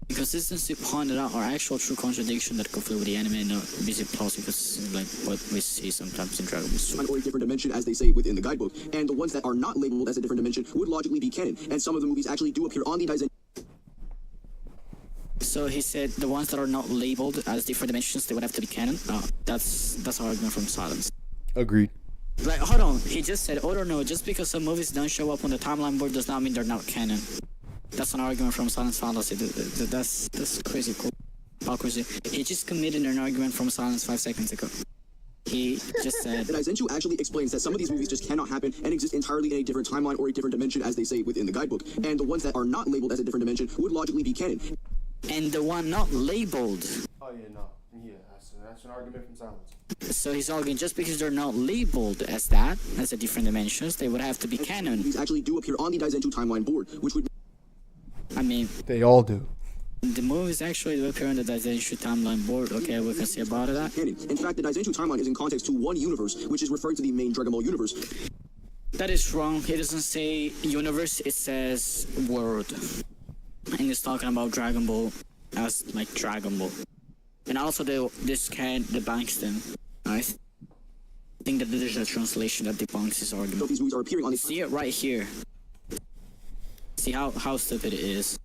S2: Consistency pointed out are actual true contradiction that conflict with the anime and not basic plots, because like what we see sometimes in Dragon Ball.
S4: Or a different dimension, as they say within the guidebook, and the ones that are not labeled as a different dimension would logically be canon, and some of the movies actually do appear on the Daizen.
S2: So he said the ones that are not labeled as different dimensions, they would have to be canon. That's our argument from silence.
S1: Agreed.
S2: Like, hold on, he just said, oh no, just because some movies don't show up on the timeline board does not mean they're not canon. That's an argument from silence fallacy. That's crazy cool. Hypocrisy. He just committed an argument from silence 5 seconds ago. He just said...
S4: That Aizenshuu actually explains that some of these movies just cannot happen and exist entirely in a different timeline or a different dimension, as they say within the guidebook, and the ones that are not labeled as a different dimension would logically be canon.
S2: And the one not labeled...
S1: Oh yeah, no. Yeah, that's an argument from silence.
S2: So he's arguing just because they're not labeled as that, as a different dimensions, they would have to be canon.
S4: These actually do appear on the Aizenshuu timeline board, which would...
S2: I mean...
S1: They all do.
S2: The movies actually do appear on the Daizenshuu timeline board. Okay, we can see about that.
S4: Canon. In fact, the Daizenshuu timeline is in context to one universe, which is referring to the main Dragon Ball universe.
S2: That is wrong. It doesn't say universe, it says world. And it's talking about Dragon Ball as like Dragon Ball. And also this can debunks them. I think that there's a translation that debunks his argument.
S4: So these movies are appearing on the...
S2: See it right here. See how stupid it is.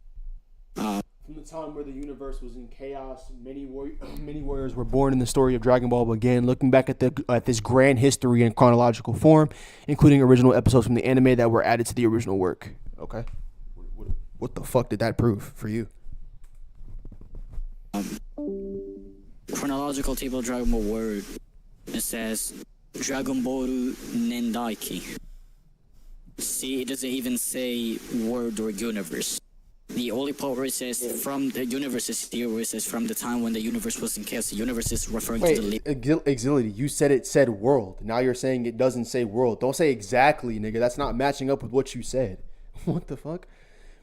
S1: From the time where the universe was in chaos, many warriors were born, and the story of Dragon Ball began. Looking back at this grand history in chronological form, including original episodes from the anime that were added to the original work. Okay. What the fuck did that prove for you?
S2: Chronological table of Dragon Ball word. It says Dragon Ball Nendaiki. See, it doesn't even say word or universe. The only part where it says from the universe is here, where it says from the time when the universe was in chaos. The universe is referring to the...
S1: Exility, you said it said world. Now you're saying it doesn't say world. Don't say exactly, nigga. That's not matching up with what you said. What the fuck?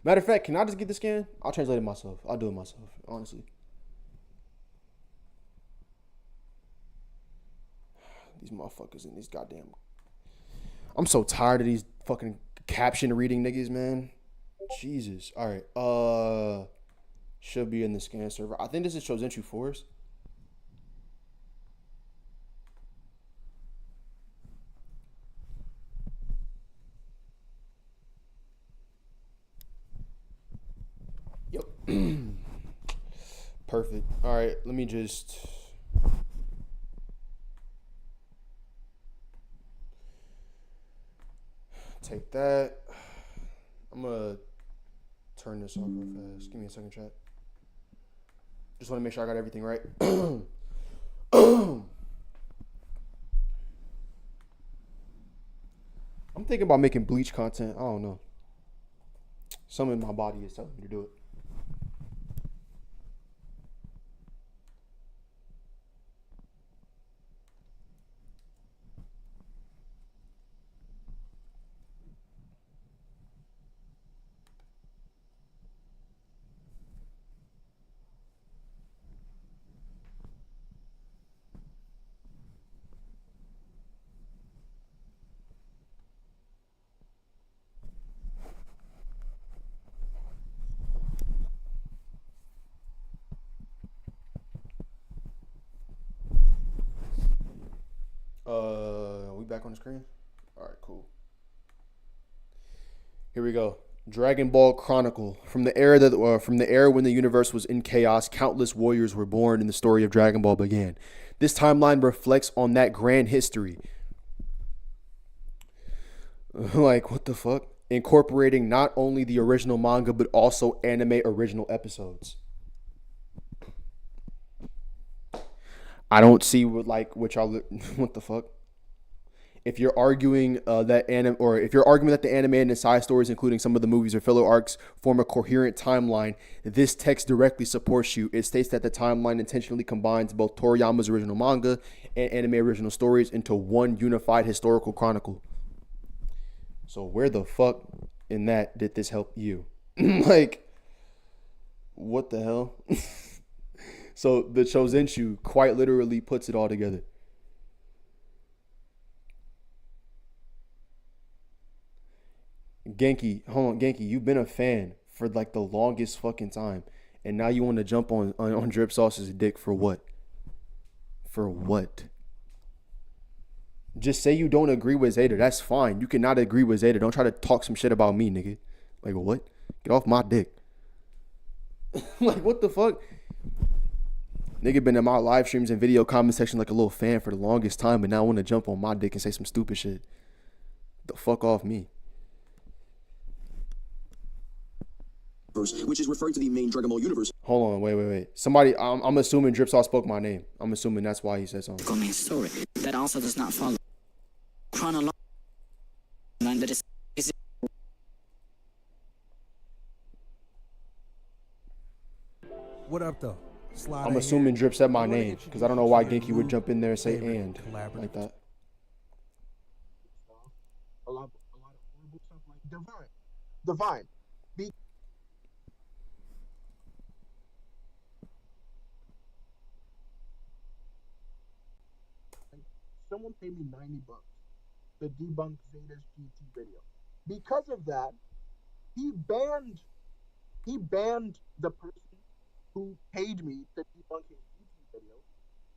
S1: Matter of fact, can I just get the scan? I'll translate it myself. I'll do it myself, honestly. These motherfuckers in these goddamn... I'm so tired of these fucking caption reading niggas, man. Jesus. All right. Should be in the scan server. I think this is Chosenchu Force. Yep. Perfect. All right. Let me just... take that. I'm gonna turn this off real fast. Give me a second, chat. Just want to make sure I got everything right. I'm thinking about making Bleach content. I don't know. Something in my body is telling me to do it. We back on the screen? All right, cool. Here we go. Dragon Ball Chronicle. From the era when the universe was in chaos, countless warriors were born and the story of Dragon Ball began. This timeline reflects on that grand history. Like, what the fuck? incorporating not only the original manga but also anime original episodes. I don't see what y'all what the fuck. If you're arguing that the anime and the side stories, including some of the movies or filler arcs, form a coherent timeline, this text directly supports you. It states that the timeline intentionally combines both Toriyama's original manga and anime original stories into one unified historical chronicle. So where the fuck in that did this help you? Like, what the hell? So the Chozenshu quite literally puts it all together. Genki, hold on, Genki, you've been a fan for like the longest fucking time, and now you want to jump on Drip Sauce's dick for what? For what? Just say you don't agree with Zeta. That's fine. You cannot agree with Zeta. Don't try to talk some shit about me, nigga. Like, what? Get off my dick. Like, what the fuck? Nigga been in my live streams and video comment section like a little fan for the longest time, but now want to jump on my dick and say some stupid shit. The fuck off me.
S4: Which is referring to the main Dragon Ball universe.
S1: Hold on, wait. Somebody, I'm assuming Drip Sauce spoke my name. I'm assuming that's why he said something.
S2: Main story that also does not follow chronological line that is.
S6: What up, though?
S1: I'm assuming Drip said my name because I don't know why Genki would jump in there and say "and" like that.
S3: A lot of horrible stuff like Divine. Someone paid me $90 to debunk Zeta's GT video. Because of that, he banned the person who paid me to debunk his GT video,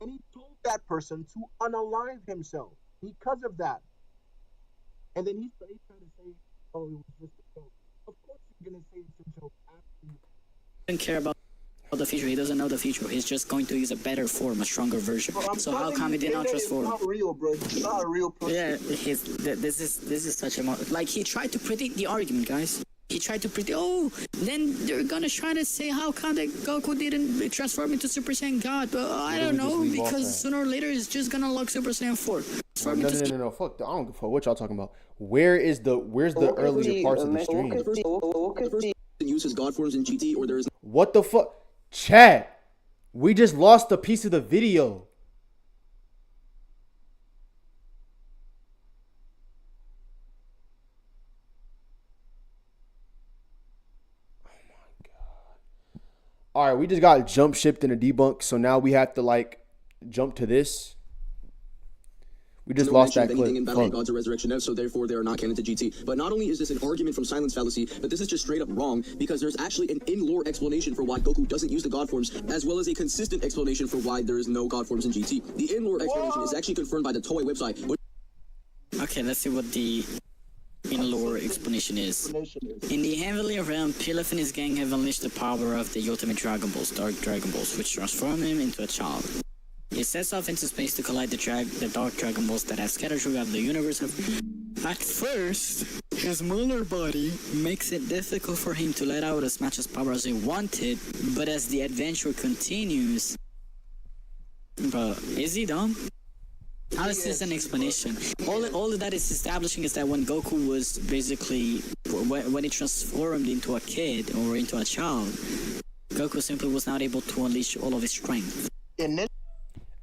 S3: and he told that person to unalive himself because of that. And then he tried to say, "Oh, it was just a joke." Of course, you're gonna say it's a joke after you.
S2: He doesn't care about the future. He doesn't know the future. He's just going to use a better form, a stronger version.
S3: Bro,
S2: so how come he did not transform?
S3: It's not real, bro. It's not a real person.
S2: Yeah, this is such a like he tried to predict the argument, guys. He tried to predict. Oh, then they're gonna try to say how come that Goku didn't transform into Super Saiyan God? But I don't know, because sooner or later it's just gonna lock Super Saiyan 4.
S1: No. Fuck. I don't give a fuck what y'all talking about. Where's the earlier parts of the stream?
S4: Uses God forms in GT, or there is.
S1: What the fuck? Chat, we just lost a piece of the video. Oh my god. All right, we just got jump shipped in a debunk, so now we have to like jump to this. We just lost that clip.
S4: In Battle of Gods or Resurrection F, so therefore they are not canon to GT. But not only is this an argument from silence fallacy, but this is just straight up wrong, because there's actually an in-lore explanation for why Goku doesn't use the God forms, as well as a consistent explanation for why there is no God forms in GT. The in-lore explanation is actually confirmed by the Toei website.
S2: Okay, let's see what the in-lore explanation is. In the Heavenly Realm, Pilaf and his gang have unleashed the power of the ultimate Dragon Balls, Dark Dragon Balls, which transform him into a child. He sets off into space to collide the Dark Dragon Balls that have scattered throughout the universe. At first, his molar body makes it difficult for him to let out as much as power as he wanted, but as the adventure continues... Bro, is he dumb? How is this an explanation? All that is establishing is that when Goku was basically... When he transformed into a kid or into a child, Goku simply was not able to unleash all of his strength.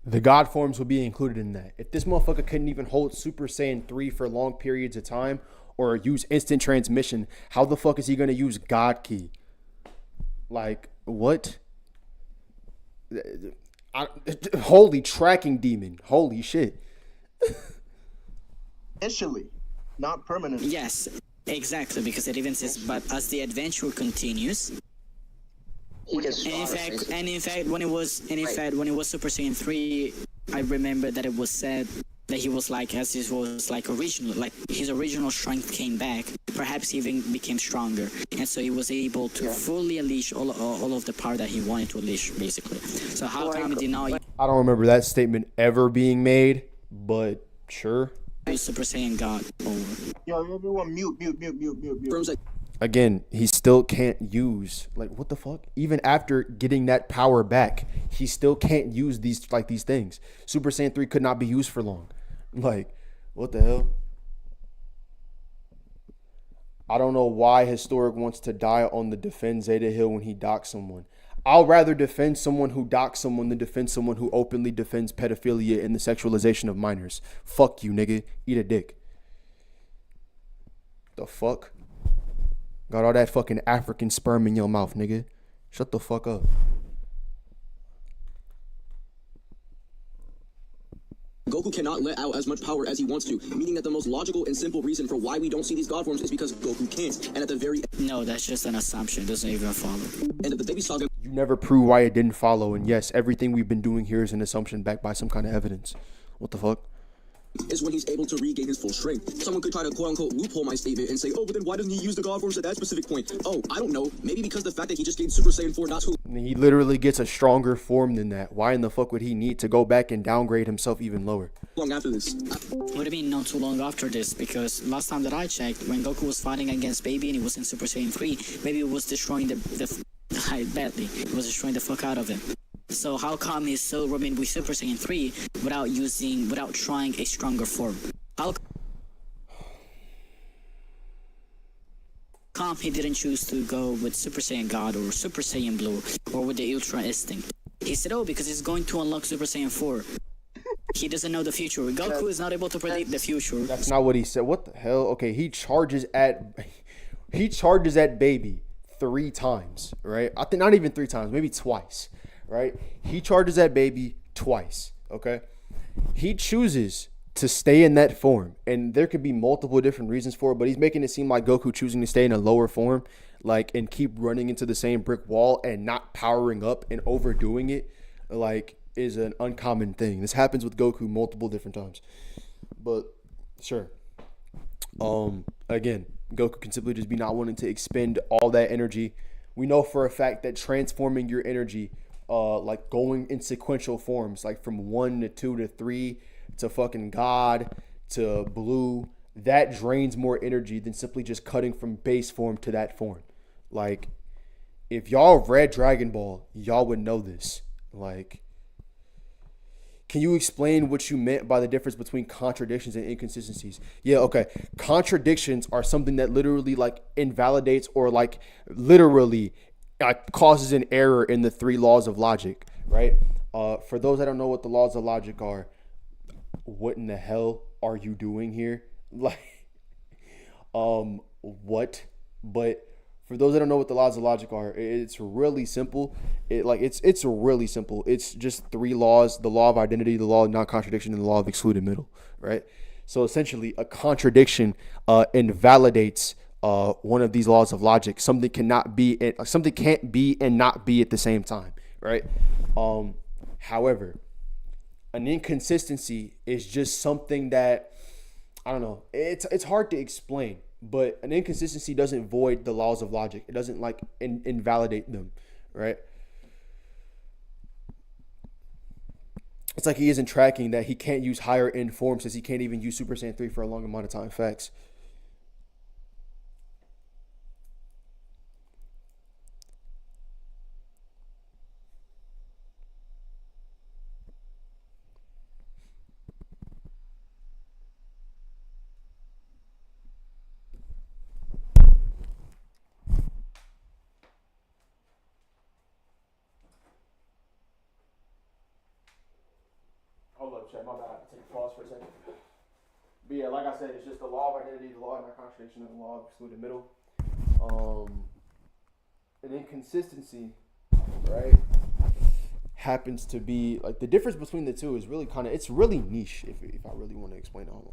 S1: The God forms will be included in that. If this motherfucker couldn't even hold Super Saiyan 3 for long periods of time or use instant transmission, how the fuck is he going to use God Ki? Like, what? Holy tracking demon. Holy shit.
S3: Initially, not permanently.
S2: Yes, exactly, because it even says, but as the adventure continues... And in fact, when it was Super Saiyan 3, I remember that it was said that he was like, as this was like original, like his original strength came back. Perhaps he even became stronger, and so he was able to fully unleash all of the power that he wanted to unleash, basically. So how come he did not?
S1: I don't remember that statement ever being made, but sure.
S2: Super Saiyan God over.
S3: Yo, everyone mute.
S4: Firms that
S1: Again, he still can't use, like, what the fuck? Even after getting that power back, he still can't use these things. Super Saiyan 3 could not be used for long. Like, what the hell? I don't know why Historic wants to die on the defend Zeta Hill when he docks someone. I'll rather defend someone who docks someone than defend someone who openly defends pedophilia and the sexualization of minors. Fuck you, nigga. Eat a dick. The fuck? Got all that fucking African sperm in your mouth, nigga. Shut the fuck up.
S4: Goku cannot let out as much power as he wants to, meaning that the most logical and simple reason for why we don't see these god forms is because Goku can't. And at the very
S2: No, that's just an assumption. It doesn't even follow.
S4: end of the Baby Saga,
S1: You never prove why it didn't follow. And yes, everything we've been doing here is an assumption backed by some kind of evidence. What the fuck?
S4: is when he's able to regain his full strength. Someone could try to quote-unquote loophole my statement and say, oh, but then why doesn't he use the god forms at that specific point? Oh, I don't know. Maybe because the fact that he just gained Super Saiyan 4 not too
S1: I mean, he literally gets a stronger form than that. Why in the fuck would he need to go back and downgrade himself even lower?
S4: long after this.
S2: What do you mean not too long after this? Because last time that I checked, when Goku was fighting against Baby and he was in Super Saiyan 3, Baby was destroying the badly. It was destroying the fuck out of him. So how come he still remained with Super Saiyan 3 without trying a stronger form? How come he didn't choose to go with Super Saiyan God or Super Saiyan Blue or with the Ultra Instinct? He said, oh, because he's going to unlock Super Saiyan 4. He doesn't know the future. Goku is not able to predict the future.
S1: That's not what he said. What the hell? Okay, he charges at Baby 3 times, right? I think not even 3 times, maybe twice, right? He charges at Baby twice, okay? He chooses to stay in that form, and there could be multiple different reasons for it, but he's making it seem like Goku choosing to stay in a lower form, like, and keep running into the same brick wall and not powering up and overdoing it, like, is an uncommon thing. This happens with Goku multiple different times. But sure. Again, Goku can simply just be not wanting to expend all that energy. We know for a fact that transforming your energy, like going in sequential forms, like from 1 to 2 to 3 to fucking God to Blue, that drains more energy than simply just cutting from base form to that form. Like, if y'all read Dragon Ball, y'all would know this. Like, can you explain what you meant by the difference between contradictions and inconsistencies? Yeah, okay. Contradictions are something that literally like invalidates or like literally causes an error in the 3 laws of logic, right? For those that don't know what the laws of logic are, what in the hell are you doing here? Like, what? But for those that don't know what the laws of logic are, it's really simple. It's really simple. It's just 3 laws: the law of identity, the law of non-contradiction, and the law of excluded middle, right? So essentially, a contradiction invalidates one of these laws of logic. Something can't be and not be at the same time, right? However, an inconsistency is just something that, I don't know. It's hard to explain. But an inconsistency doesn't void the laws of logic. It doesn't like invalidate them, right? It's like he isn't tracking that he can't use higher end forms since he can't even use Super Saiyan 3 for a long amount of time. Facts. Hold up, chat. My bad. I have to take a pause for a second. But yeah, like I said, it's just the law of identity, the law of non-contradiction, and the law of excluded middle. An inconsistency, right, happens to be like the difference between the two is really it's really niche if I really want to explain it. Hold on.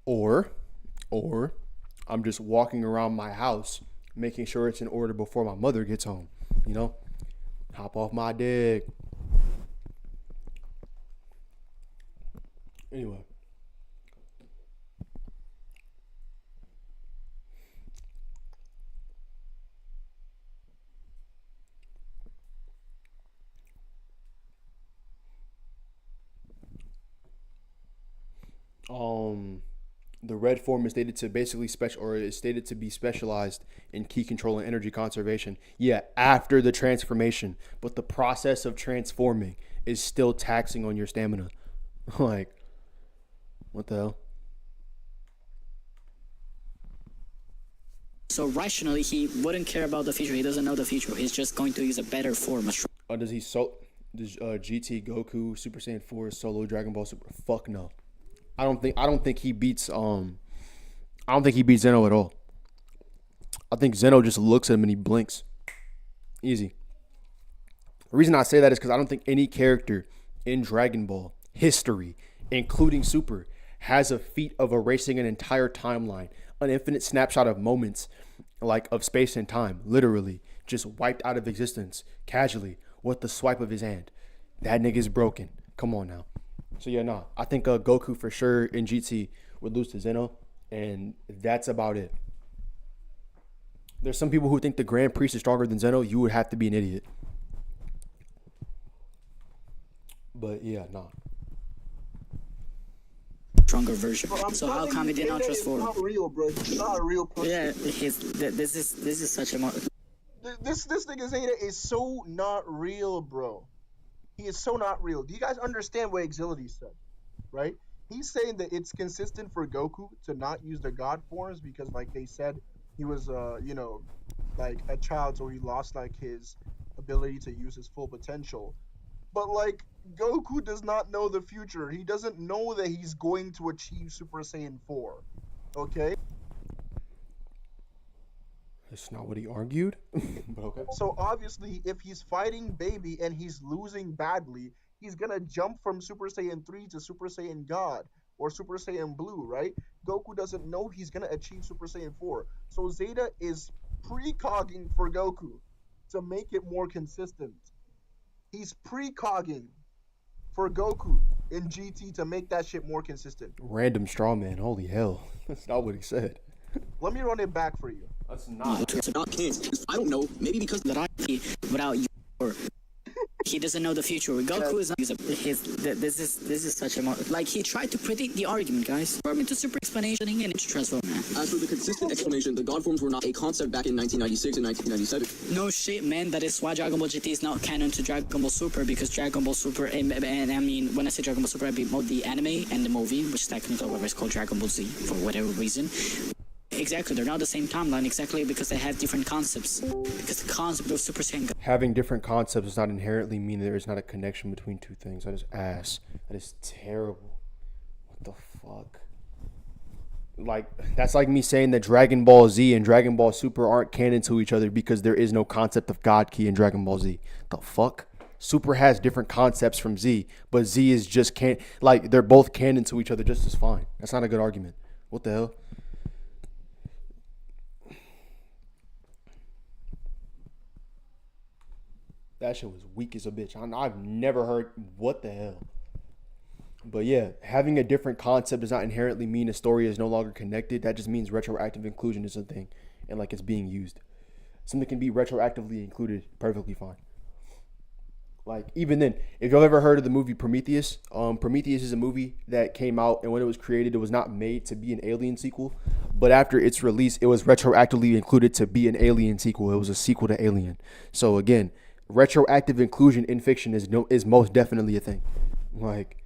S1: Or I'm just walking around my house making sure it's in order before my mother gets home. You know? Hop off my dick. Anyway. The red form is stated to basically is stated to be specialized in key control and energy conservation. Yeah, after the transformation, but the process of transforming is still taxing on your stamina. Like, what the hell?
S2: So rationally, he wouldn't care about the future. He doesn't know the future. He's just going to use a better form.
S1: Does GT Goku Super Saiyan 4 solo Dragon Ball Super? Fuck no. I don't think he beats Zeno at all. I think Zeno just looks at him and he blinks. Easy. The reason I say that is because I don't think any character in Dragon Ball history, including Super, has a feat of erasing an entire timeline, an infinite snapshot of moments, like of space and time, literally just wiped out of existence casually with the swipe of his hand. That nigga's broken. Come on now. So yeah, nah. I think Goku for sure in GT would lose to Zeno, and that's about it. There's some people who think the Grand Priest is stronger than Zeno. You would have to be an idiot. But yeah, nah.
S2: Stronger version.
S3: Bro,
S2: So how come he did not transform?
S3: It's not real, bro. It's not a real person.
S2: Yeah, this is such a
S3: This nigga Zeta is so not real, bro. He is so not real. Do you guys understand what Exility said? Right? He's saying that it's consistent for Goku to not use the God forms because, like they said, he was, like a child, so he lost like his ability to use his full potential. But like Goku does not know the future. He doesn't know that he's going to achieve Super Saiyan 4. Okay?
S1: That's not what he argued. But okay.
S3: So obviously, if he's fighting Baby and he's losing badly, he's gonna jump from Super Saiyan 3 to Super Saiyan God or Super Saiyan Blue, right? Goku doesn't know he's gonna achieve Super Saiyan 4. So Zeta is precogging for Goku to make it more consistent. He's precogging for Goku in GT to make that shit more consistent.
S1: Random straw man. Holy hell. That's not what he said.
S3: Let me run it back for you.
S1: That's not.
S4: It's not kids. I don't know. Maybe because
S2: that I without you. He doesn't know the future. Goku is not. This is such a like he tried to predict the argument, guys. For me to super explanation and to transform.
S4: As for the consistent explanation, the God forms were not a concept back in 1996 and 1997.
S2: No shit, man. That is why Dragon Ball GT is not canon to Dragon Ball Super, because Dragon Ball Super, and I mean, when I say Dragon Ball Super, I mean both the anime and the movie, which technically whatever is called Dragon Ball Z for whatever reason. Exactly, they're not the same timeline, exactly because they have different concepts. Because the concept of Super Saiyan God.
S1: Having different concepts does not inherently mean there is not a connection between two things. That is ass. That is terrible. What the fuck? Like, that's like me saying that Dragon Ball Z and Dragon Ball Super aren't canon to each other because there is no concept of God Key in Dragon Ball Z. The fuck? Super has different concepts from Z, but Z is just like, they're both canon to each other just as fine. That's not a good argument. What the hell? That shit was weak as a bitch. I've never heard what the hell. But yeah, having a different concept does not inherently mean a story is no longer connected. That just means retroactive inclusion is a thing and like it's being used. Something can be retroactively included perfectly fine. Like, even then, if y'all ever heard of the movie Prometheus, Prometheus is a movie that came out, and when it was created, it was not made to be an Alien sequel. But after its release, it was retroactively included to be an Alien sequel. It was a sequel to Alien. So again, retroactive inclusion in fiction is most definitely a thing. Like,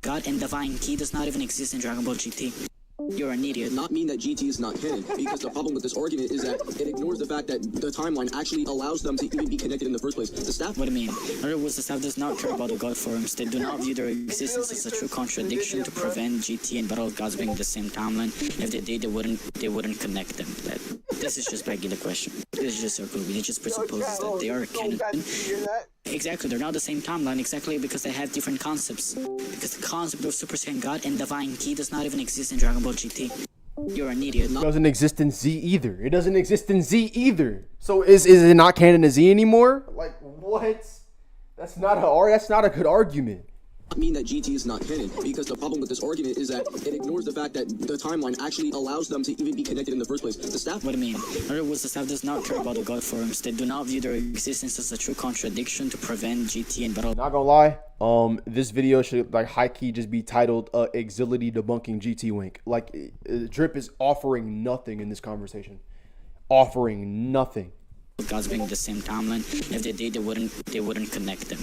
S2: God and Divine Key does not even exist in Dragon Ball GT. You're an idiot.
S4: Not mean that GT is not canon, because the problem with this argument is that it ignores the fact that the timeline actually allows them to even be connected in the first place. The staff.
S2: What do you mean? In other words, the staff does not care about the God forms. They do not view their existence as a true contradiction to prevent GT and Battle of Gods being the same timeline. If they did, they wouldn't connect them. This is just begging the question. This is just so cool. It just presupposes that they are canon. Exactly, they're not the same timeline, exactly because they have different concepts. Because the concept of Super Saiyan God and Divine Ki does not even exist in Dragon Ball GT. You're an idiot.
S1: It doesn't exist in Z either. It doesn't exist in Z either. So is it not canon to Z anymore? Like what? That's not a good argument.
S4: Mean that GT is not canon, because the problem with this argument is that it ignores the fact that the timeline actually allows them to even be connected in the first place. The staff.
S2: What do you mean? In other words, the staff does not care about the God forms. They do not view their existence as a true contradiction to prevent GT and battle.
S1: Not gonna lie, this video should like high key just be titled "Exility Debunking GT Wink." Like Drip is offering nothing in this conversation, offering nothing.
S2: Gods being the same timeline. If they did, they wouldn't connect them.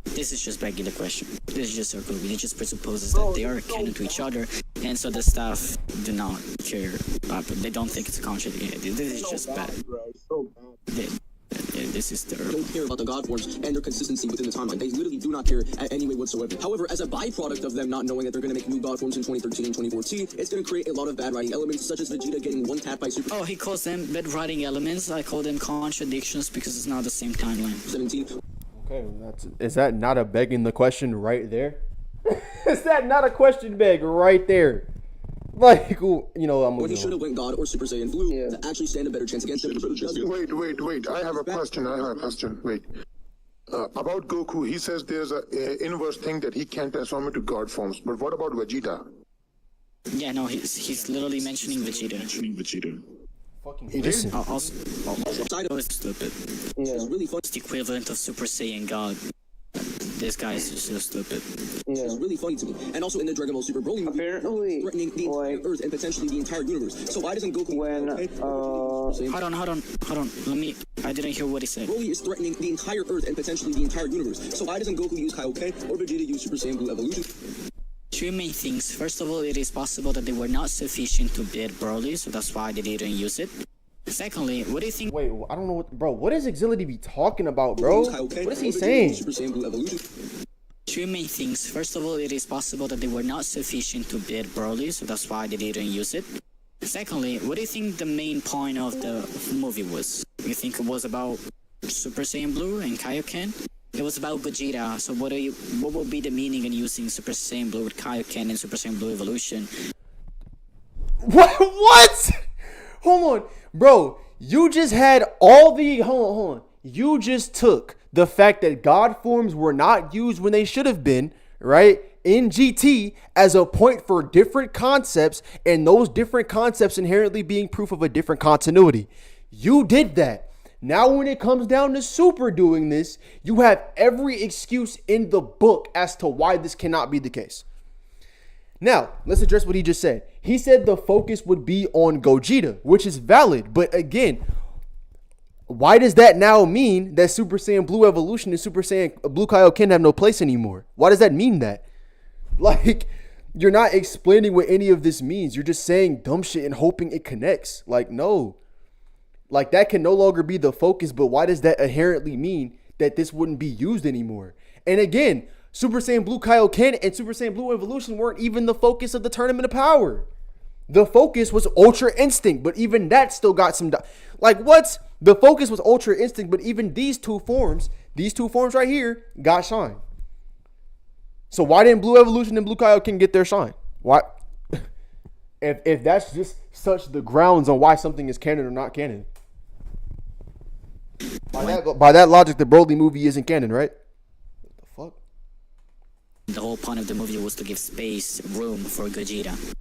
S2: This is just begging the question. This is just circle. It just presupposes that they are canon to each other, and so the staff do not care. They don't think it's a contradiction. This is just bad. This is
S4: They don't care about the God forms and their consistency within the timeline. They literally do not care at any way whatsoever. However, as a byproduct of them not knowing that they're going to make new God forms in 2013 and 2014, it's going to create a lot of bad writing elements, such as Vegeta getting one tap by Super.
S2: Oh, he calls them bad writing elements. I call them contradictions because it's not the same timeline.
S4: 17.
S1: Okay, is that not a begging the question right there? Is that not a question beg right there? Like, you know, I'm
S4: when he should have went God or Super Saiyan Blue to actually stand a better chance against them.
S6: Wait. I have a question. Wait. About Goku, he says there's a inverse thing that he can't transform into God forms. But what about Vegeta?
S2: Yeah, no, he's literally mentioning Vegeta.
S1: fucking
S6: listen.
S2: Side of it's stupid.
S5: Yeah.
S2: It's really fun. It's the equivalent of Super Saiyan God. This guy is just so stupid.
S5: Yeah.
S4: It's really funny to me. And also in the Dragon Ball Super Broly movie,
S5: Apparently,
S4: threatening the entire
S5: like,
S4: Earth and potentially the entire universe. So why doesn't Goku...
S5: when,
S2: Hold on. I didn't hear what he said.
S4: Broly is threatening the entire Earth and potentially the entire universe. So why doesn't Goku use Kaioken or Vegeta use Super Saiyan Blue Evolution?
S2: Two main things. First of all, it is possible that they were not sufficient to beat Broly, so that's why they didn't use it. Secondly, what do you think?
S1: Wait, I don't know what is Exility be talking about, bro? What is he saying?
S4: Super Saiyan Blue Evolution.
S2: Two main things. First of all, it is possible that they were not sufficient to beat Broly, so that's why they didn't use it. Secondly, what do you think the main point of the movie was? You think it was about Super Saiyan Blue and Kaioken? It was about Gogeta, so what would be the meaning in using Super Saiyan Blue with Kaioken and Super Saiyan Blue Evolution?
S1: What? Hold on, bro. You just had all the hold on. You just took the fact that God forms were not used when they should have been, right, in GT as a point for different concepts, and those different concepts inherently being proof of a different continuity. You did that. Now when it comes down to Super doing this, you have every excuse in the book as to why this cannot be the case. Now, let's address what he just said. He said the focus would be on Gogeta, which is valid. But again, why does that now mean that Super Saiyan Blue Evolution and Super Saiyan Blue Kaioken have no place anymore? Why does that mean that? Like, you're not explaining what any of this means. You're just saying dumb shit and hoping it connects. Like, no. Like, that can no longer be the focus, but why does that inherently mean that this wouldn't be used anymore? And again, Super Saiyan Blue Kaioken and Super Saiyan Blue Evolution weren't even the focus of the Tournament of Power. The focus was Ultra Instinct, but even that still got some... Like, what? The focus was Ultra Instinct, but even these two forms right here, got shine. So why didn't Blue Evolution and Blue Kaioken get their shine? Why? If that's just such the grounds on why something is canon or not canon. By that logic, the Broly movie isn't canon, right? What the fuck?
S2: The whole point of the movie was to give space, room for Gogeta.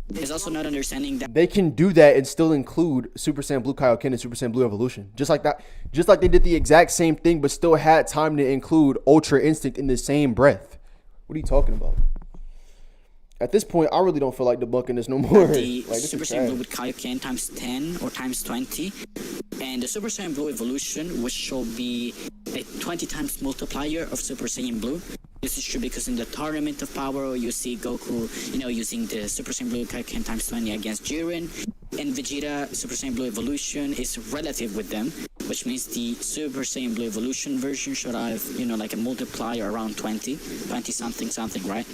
S2: It's also not understanding that
S1: They can do that and still include Super Saiyan Blue Kaioken and Super Saiyan Blue Evolution. Just like that. Just like they did the exact same thing, but still had time to include Ultra Instinct in the same breath. What are you talking about? At this point, I really don't feel like debunking this no more.
S2: the
S1: Like, this
S2: Super
S1: is
S2: Saiyan Blue
S1: trash.
S2: with Kaioken times 10 or times 20, and the Super Saiyan Blue Evolution, which should be a 20 times multiplier of Super Saiyan Blue. This is true because in the Tournament of Power, you see Goku, using the Super Saiyan Blue Kaioken times 20 against Jiren, and Vegeta Super Saiyan Blue Evolution is relative with them, which means the Super Saiyan Blue Evolution version should have, like a multiplier around 20 something, right?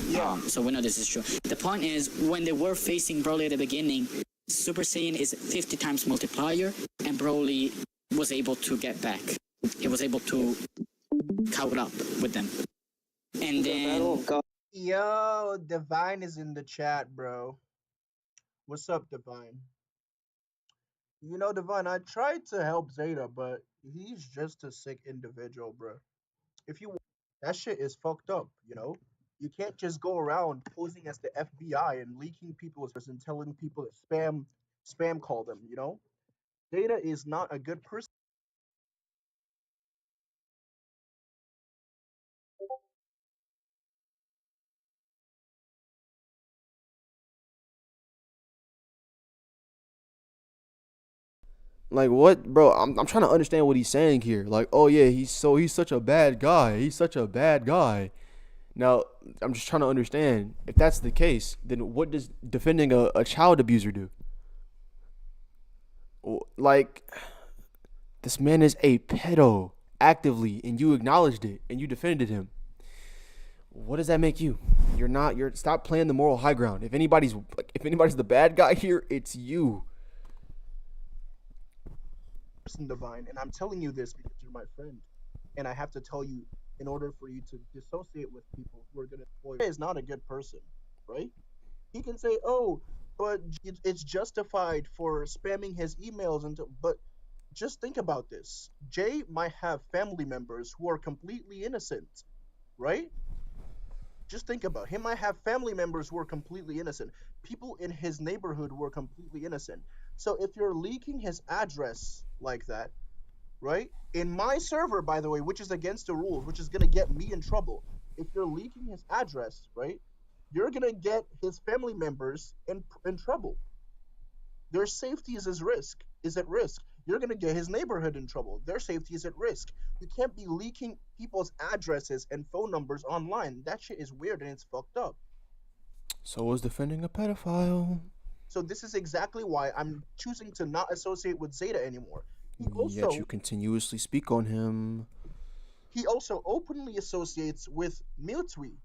S2: Yeah. So we know this is true. The point is, when they were facing Broly at the beginning, Super Saiyan is 50 times multiplier, and Broly was able to get back. He was able to caught up with them. And then
S3: Yo, Divine is in the chat, bro. What's up, Divine? You know, Divine, I tried to help Zeta, but he's just a sick individual, bro. If you that shit is fucked up, you know? You can't just go around posing as the FBI and leaking people's and telling people to spam call them, you know? Zeta is not a good person.
S1: Like what, bro? I'm trying to understand what he's saying here. Like, oh yeah, he's such a bad guy. He's such a bad guy. Now, I'm just trying to understand if that's the case. Then what does defending a child abuser do? Like, this man is a pedo actively, and you acknowledged it and you defended him. What does that make you? You're stop playing the moral high ground. If anybody's the bad guy here, it's you.
S3: Divine, and I'm telling you this because you're my friend, and I have to tell you in order for you to dissociate with people who are going to exploit. He is not a good person, right? He can say, "Oh, but it's justified for spamming his emails," but just think about this. Jay might have family members who are completely innocent, right? Just think about it. He might have family members who are completely innocent. People in his neighborhood who are completely innocent. So if you're leaking his address like that, right? In my server, by the way, which is against the rules, which is gonna get me in trouble. If you're leaking his address, right, you're gonna get his family members in trouble. Their safety is at risk. You're gonna get his neighborhood in trouble. Their safety is at risk. You can't be leaking people's addresses and phone numbers online. That shit is weird and it's fucked up.
S1: So is defending a pedophile.
S3: So this is exactly why I'm choosing to not associate with Zeta anymore.
S1: Yet you continuously speak on him.
S3: He also openly associates with Mutwi,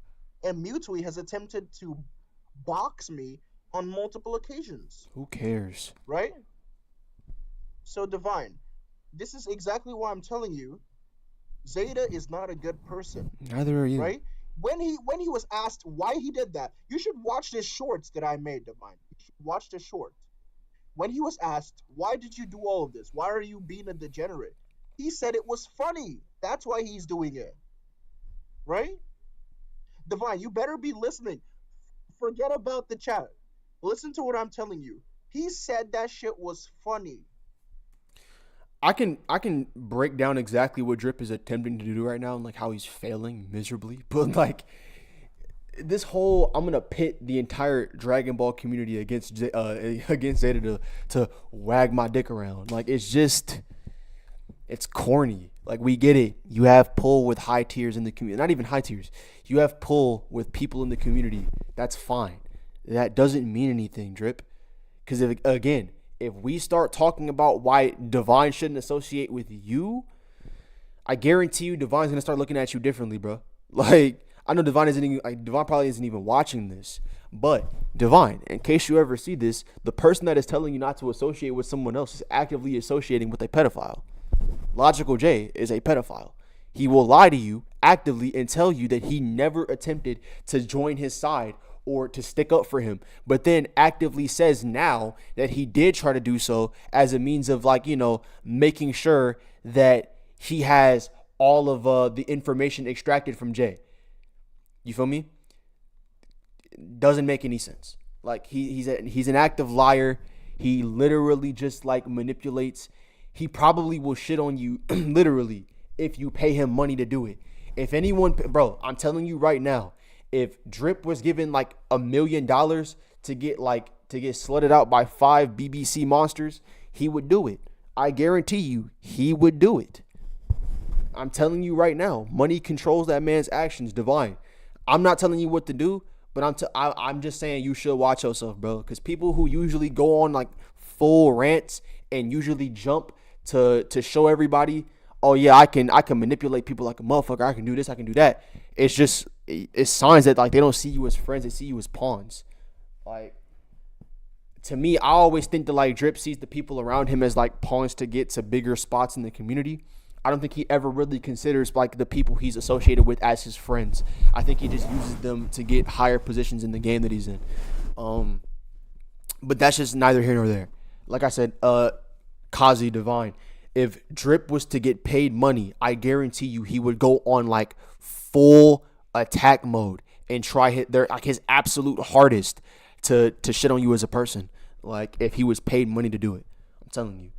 S3: and Mutwi has attempted to box me on multiple occasions.
S1: Who cares?
S3: Right? So Divine, this is exactly why I'm telling you, Zeta is not a good person.
S1: Neither are you.
S3: Right? When he was asked why he did that, you should watch this shorts that I made, Divine. You should watch this short. When he was asked, why did you do all of this? Why are you being a degenerate? He said it was funny. That's why he's doing it. Right? Divine, you better be listening. Forget about the chat. Listen to what I'm telling you. He said that shit was funny.
S1: I can break down exactly what Drip is attempting to do right now and like how he's failing miserably. But like this whole I'm gonna pit the entire Dragon Ball community against Zeta to wag my dick around. Like it's corny. Like we get it. You have pull with high tiers in the community. Not even high tiers. You have pull with people in the community. That's fine. That doesn't mean anything, Drip. Because if we start talking about why Divine shouldn't associate with you, I guarantee you Divine's gonna start looking at you differently, bro. Like I know Divine probably isn't even watching this, but Divine, in case you ever see this, the person that is telling you not to associate with someone else is actively associating with a pedophile. Logical J is a pedophile. He will lie to you actively and tell you that he never attempted to join his side or to stick up for him, but then actively says now that he did try to do so as a means of making sure that he has all of the information extracted from Jay. You feel me? Doesn't make any sense. Like he's an active liar. He literally just manipulates. He probably will shit on you literally if you pay him money to do it. If anyone, bro, I'm telling you right now, if Drip was given $1 million to get slutted out by 5 BBC monsters, he would do it. I guarantee you, he would do it. I'm telling you right now, money controls that man's actions. Divine. I'm not telling you what to do, but I'm just saying you should watch yourself, bro. Because people who usually go on full rants and usually jump to show everybody, oh yeah, I can manipulate people like a motherfucker. I can do this, I can do that. It's signs that they don't see you as friends, they see you as pawns. To me, I always think that Drip sees the people around him as pawns to get to bigger spots in the community. I don't think he ever really considers like the people he's associated with as his friends. I think he just uses them to get higher positions in the game that he's in. But that's just neither here nor there. Like I said, Kazi Divine, if Drip was to get paid money, I guarantee you he would go on like full attack mode and try his absolute hardest to shit on you as a person. Like if he was paid money to do it. I'm telling you.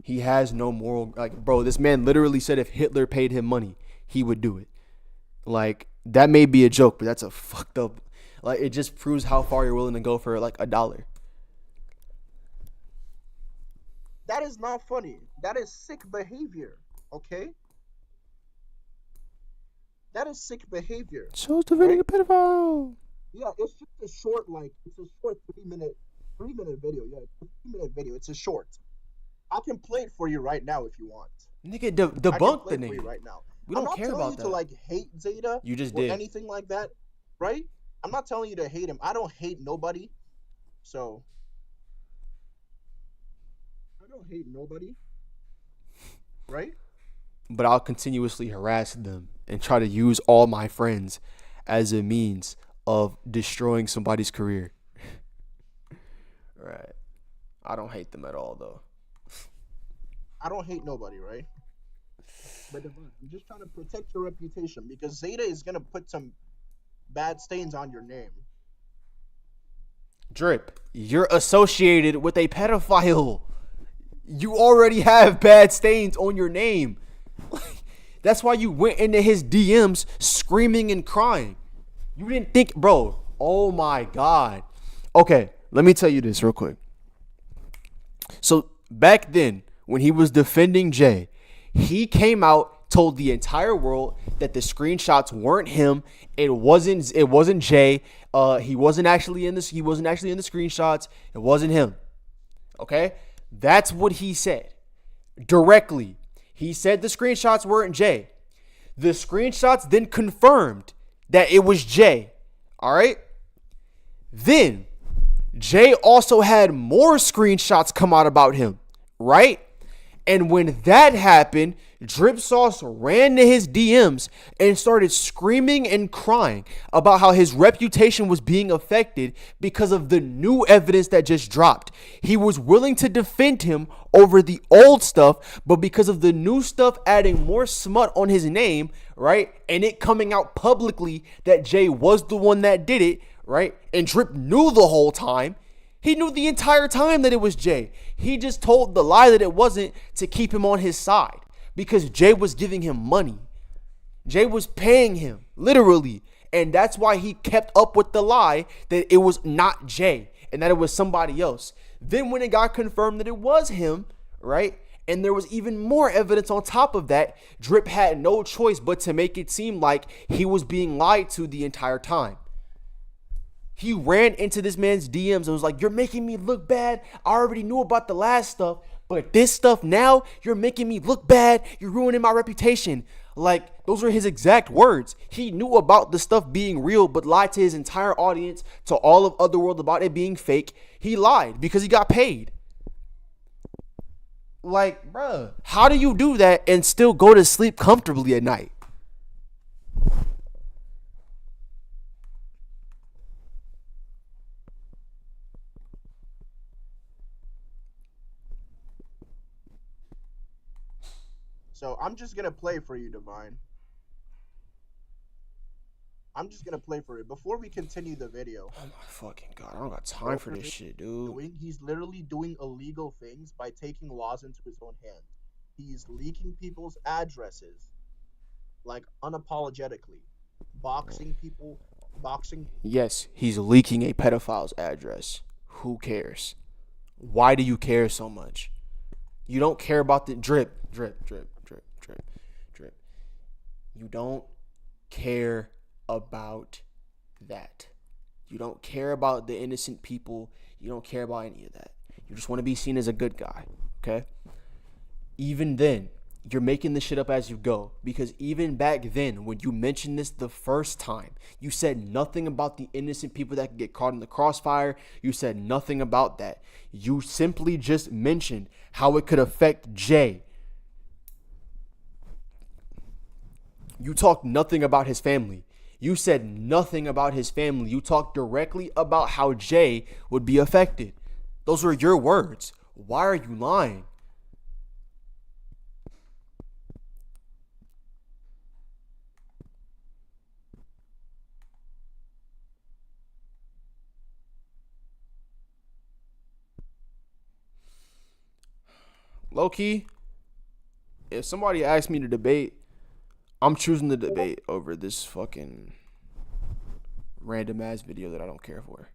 S1: He has no moral, like, bro, this man literally said if Hitler paid him money, he would do it. Like, that may be a joke, but that's a fucked up, like, it just proves how far you're willing to go for, like, $1.
S3: That is not funny. That is sick behavior, okay? That is sick behavior.
S1: So defending a pedophile.
S3: Yeah, it's just a short, like, it's a short 3-minute video. Yeah, it's a 3-minute video. It's a short. I can play it for you right now if you want.
S1: Nigga, debunk the nigga.
S3: Right now.
S1: We don't care about that.
S3: I'm not telling you to like hate Zeta.
S1: You just
S3: or
S1: did.
S3: Anything like that, right? I'm not telling you to hate him. I don't hate nobody. So I don't hate nobody. Right?
S1: But I'll continuously harass them and try to use all my friends as a means of destroying somebody's career. Right. I don't hate them at all though.
S3: I don't hate nobody, right? But I'm just trying to protect your reputation because Zeta is gonna put some bad stains on your name.
S1: Drip, you're associated with a pedophile. You already have bad stains on your name. That's why you went into his DMs screaming and crying. You didn't think, bro. Oh my God. Okay, let me tell you this real quick. So back then, when he was defending Jay, he came out, told the entire world that the screenshots weren't him. It wasn't Jay. He wasn't actually in the screenshots. It wasn't him. Okay? That's what he said. Directly. He said the screenshots weren't Jay. The screenshots then confirmed that it was Jay. All right? Then Jay also had more screenshots come out about him, right? And when that happened, Drip Sauce ran to his DMs and started screaming and crying about how his reputation was being affected because of the new evidence that just dropped. He was willing to defend him over the old stuff, but because of the new stuff adding more smut on his name, right? And it coming out publicly that Jay was the one that did it, right? And Drip knew the whole time. He knew the entire time that it was Jay. He just told the lie that it wasn't to keep him on his side because Jay was giving him money. Jay was paying him, literally. And that's why he kept up with the lie that it was not Jay and that it was somebody else. Then when it got confirmed that it was him, right? And there was even more evidence on top of that, Drip had no choice but to make it seem like he was being lied to the entire time. He ran into this man's DMs and was like, you're making me look bad. I already knew about the last stuff, but this stuff now, you're making me look bad. You're ruining my reputation. Like, those were his exact words. He knew about the stuff being real, but lied to his entire audience, to all of Otherworld about it being fake. He lied because he got paid. Like, bruh, how do you do that and still go to sleep comfortably at night?
S3: So I'm just gonna play for you, Divine. I'm just gonna play for you before we continue the video.
S1: Oh my fucking God, I don't got time for this shit, dude.
S3: He's literally doing illegal things by taking laws into his own hands. He's leaking people's addresses, like unapologetically, boxing people.
S1: Yes, he's leaking a pedophile's address. Who cares? Why do you care so much? You don't care about the drip. You don't care about that. You don't care about the innocent people. You don't care about any of that. You just want to be seen as a good guy, okay? Even then, you're making this shit up as you go, because even back then, when you mentioned this the first time, you said nothing about the innocent people that could get caught in the crossfire. You said nothing about that. You simply just mentioned how it could affect Jay. You talked nothing about his family. You said nothing about his family. You talked directly about how Jay would be affected. Those were your words. Why are you lying? Low key, if somebody asked me to debate, I'm choosing the debate over this fucking random ass video that I don't care for.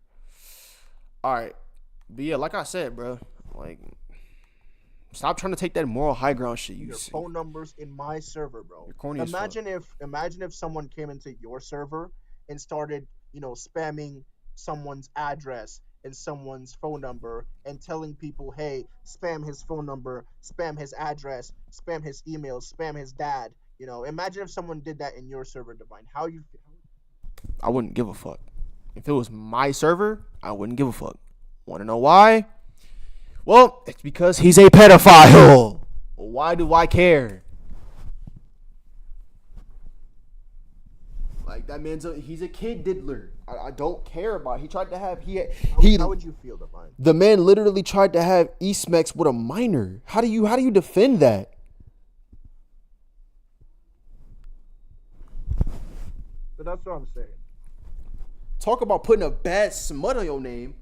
S1: All right, but yeah, like I said, bro, like stop trying to take that moral high ground shit. You
S3: Your
S1: see,
S3: phone numbers in my server, bro.
S1: you're corny as fuck.
S3: Imagine if someone came into your server and started, spamming someone's address and someone's phone number and telling people, hey, spam his phone number, spam his address, spam his email, spam his dad. Imagine if someone did that in your server, Divine. How you feel?
S1: I wouldn't give a fuck. If it was my server, I wouldn't give a fuck. Want to know why? Well, it's because he's a pedophile. Why do I care? Like that he's a kid diddler. I don't care about it. He tried to have
S3: How would you feel, Divine?
S1: The man literally tried to have E-Smex with a minor. How do you defend that?
S3: But that's what I'm saying.
S1: Talk about putting a bad smut on your name.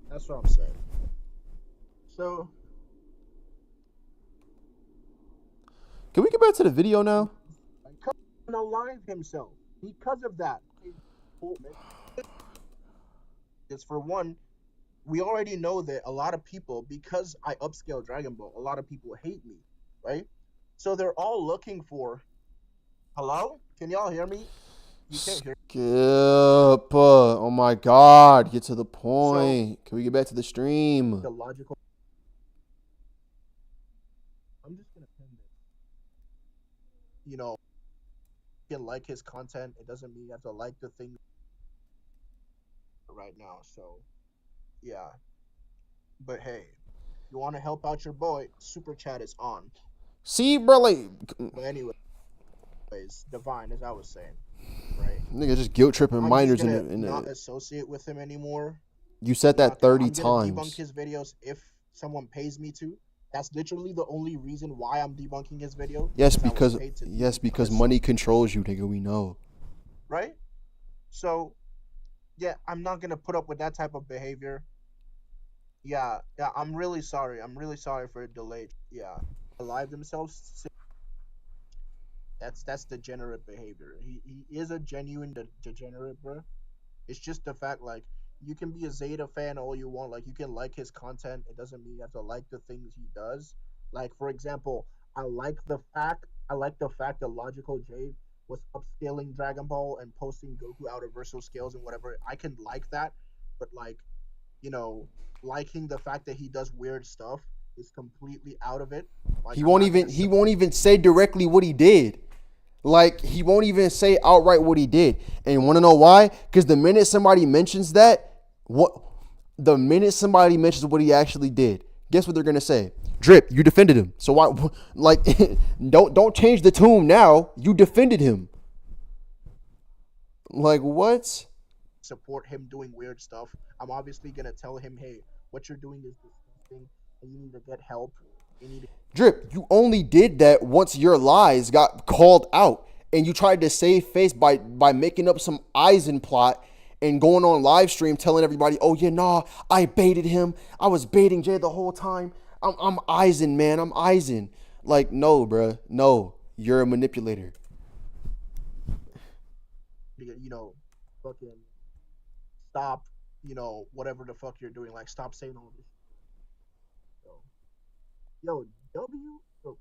S3: That's what I'm saying. So,
S1: Can we get back to the video now?
S3: alive himself because of that. It's for one, we already know that a lot of people, because I upscale Dragon Ball, a lot of people hate me, right? So they're all looking for. Hello? Can y'all hear me? You can't hear.
S1: Skip. Oh my God. Get to the point. Can we get back to the stream?
S3: The logical. I'm just gonna pin this. You can like his content. It doesn't mean you have to like the thing right now. So, yeah. But hey, you want to help out your boy? Super chat is on.
S1: See, bro, like.
S3: But anyways, Divine, as I was saying, right?
S1: Nigga just guilt tripping minors in
S3: not associate with him anymore.
S1: You said that 30
S3: I'm gonna
S1: times.
S3: debunk his videos if someone pays me to. That's literally the only reason why I'm debunking his video.
S1: Yes, because money controls you, nigga. We know.
S3: Right? So, yeah, I'm not gonna put up with that type of behavior. Yeah, I'm really sorry. I'm really sorry for a delay. Yeah, alive themselves. That's degenerate behavior. He is a genuine degenerate, bro. It's just the fact, like, you can be a Zeta fan all you want. Like, you can like his content. It doesn't mean you have to like the things he does. Like, for example, I like the fact that Logical J was upscaling Dragon Ball and posting Goku out of Versal scales and whatever. I can like that, but like, liking the fact that he does weird stuff is completely out of it. Like,
S1: He won't even say directly what he did. Like, he won't even say outright what he did. And you want to know why? Because the minute somebody mentions what he actually did, guess what they're gonna say? Drip, you defended him. So why, like, don't change the tune now. You defended him. Like, what?
S3: Support him doing weird stuff. I'm obviously gonna tell him, hey, what you're doing is disgusting, and you need to get help.
S1: Drip, you only did that once your lies got called out, and you tried to save face by making up some Eisen plot and going on live stream telling everybody, oh yeah, nah, I baited him. I was baiting Jay the whole time. I'm Eisen, man. I'm Eisen. Like, no, bruh. No, you're a manipulator.
S3: Fucking stop, whatever the fuck you're doing. Like, stop saying all this. Yo, W, $2.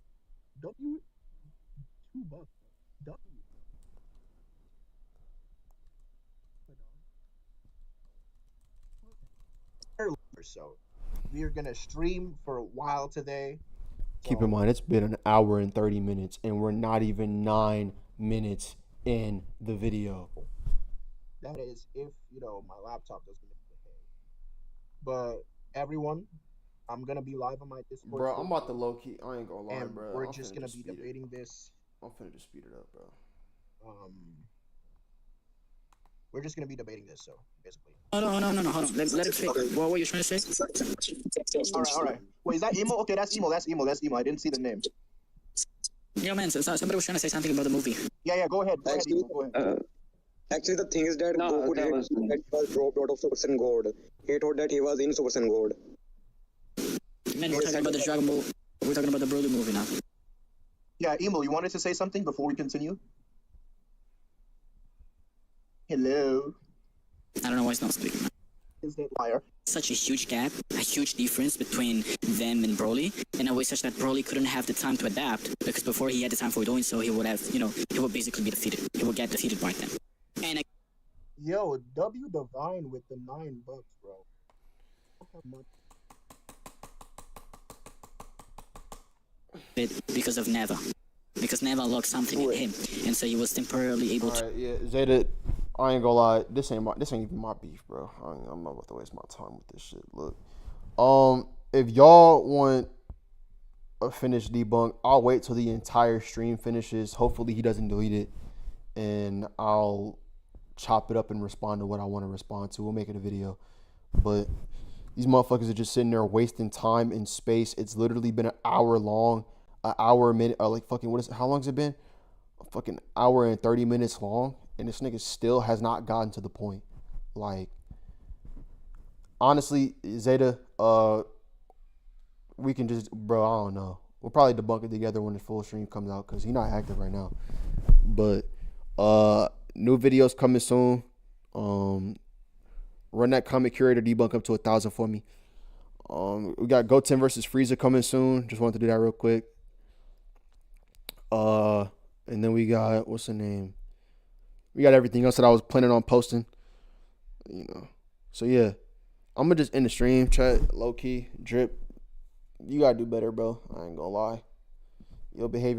S3: W. So we are gonna stream for a while today.
S1: Keep in mind, it's been an hour and 30 minutes, and we're not even 9 minutes in the video.
S3: That is if my laptop doesn't behave. But everyone, I'm gonna be live on my Discord.
S1: Bro, I'm about to low key. I ain't gonna lie,
S3: and
S1: bro.
S3: we're just gonna be debating this.
S1: I'm finna just speed it up, bro.
S3: We're just gonna be debating this. So basically.
S2: No. Hold on. Let it fit. What were you trying to say?
S3: All right. Wait, is that emo? Okay, that's emo. I didn't see the name.
S2: Yeah, man. So somebody was trying to say something about the movie.
S3: Yeah. Go ahead.
S7: Actually, actually, the thing is that Goku didn't think that he was dropped out of Super Saiyan God. He thought that he was in Super Saiyan God.
S2: Man, we're talking about the Dragon Ball. We're talking about the Broly movie now.
S3: Yeah, Emo, you wanted to say something before we continue? Hello.
S2: I don't know why he's not speaking, man.
S3: Is that liar?
S2: Such a huge gap, a huge difference between them and Broly, in a way such that Broly couldn't have the time to adapt, because before he had the time for doing so, he would have, he would basically be defeated. He would get defeated by them. And
S3: Yo, W Divine with the $9, bro. How much?
S2: because of Neva. Because Neva unlocked something in him, and so he was temporarily able to.
S1: Alright, yeah, Zeta, I ain't gonna lie, this ain't even my beef, bro. I'm not about to waste my time with this shit. Look, if y'all want a finished debunk, I'll wait till the entire stream finishes. Hopefully he doesn't delete it, and I'll chop it up and respond to what I want to respond to. We'll make it a video, but these motherfuckers are just sitting there wasting time and space. It's literally been an hour long, an hour a minute, or like fucking what is it? How long has it been? A fucking hour and 30 minutes long, and this nigga still has not gotten to the point. Like, honestly, Zeta, we can just, bro, I don't know. We'll probably debunk it together when the full stream comes out, because he's not active right now. But new videos coming soon. Run that comment curator debunk up to 1,000 for me. We got Goten versus Frieza coming soon. Just wanted to do that real quick. And then we got, what's the name? We got everything else that I was planning on posting. So yeah, I'm gonna just end the stream, chat, low key, drip. You gotta do better, bro. I ain't gonna lie. Your behavior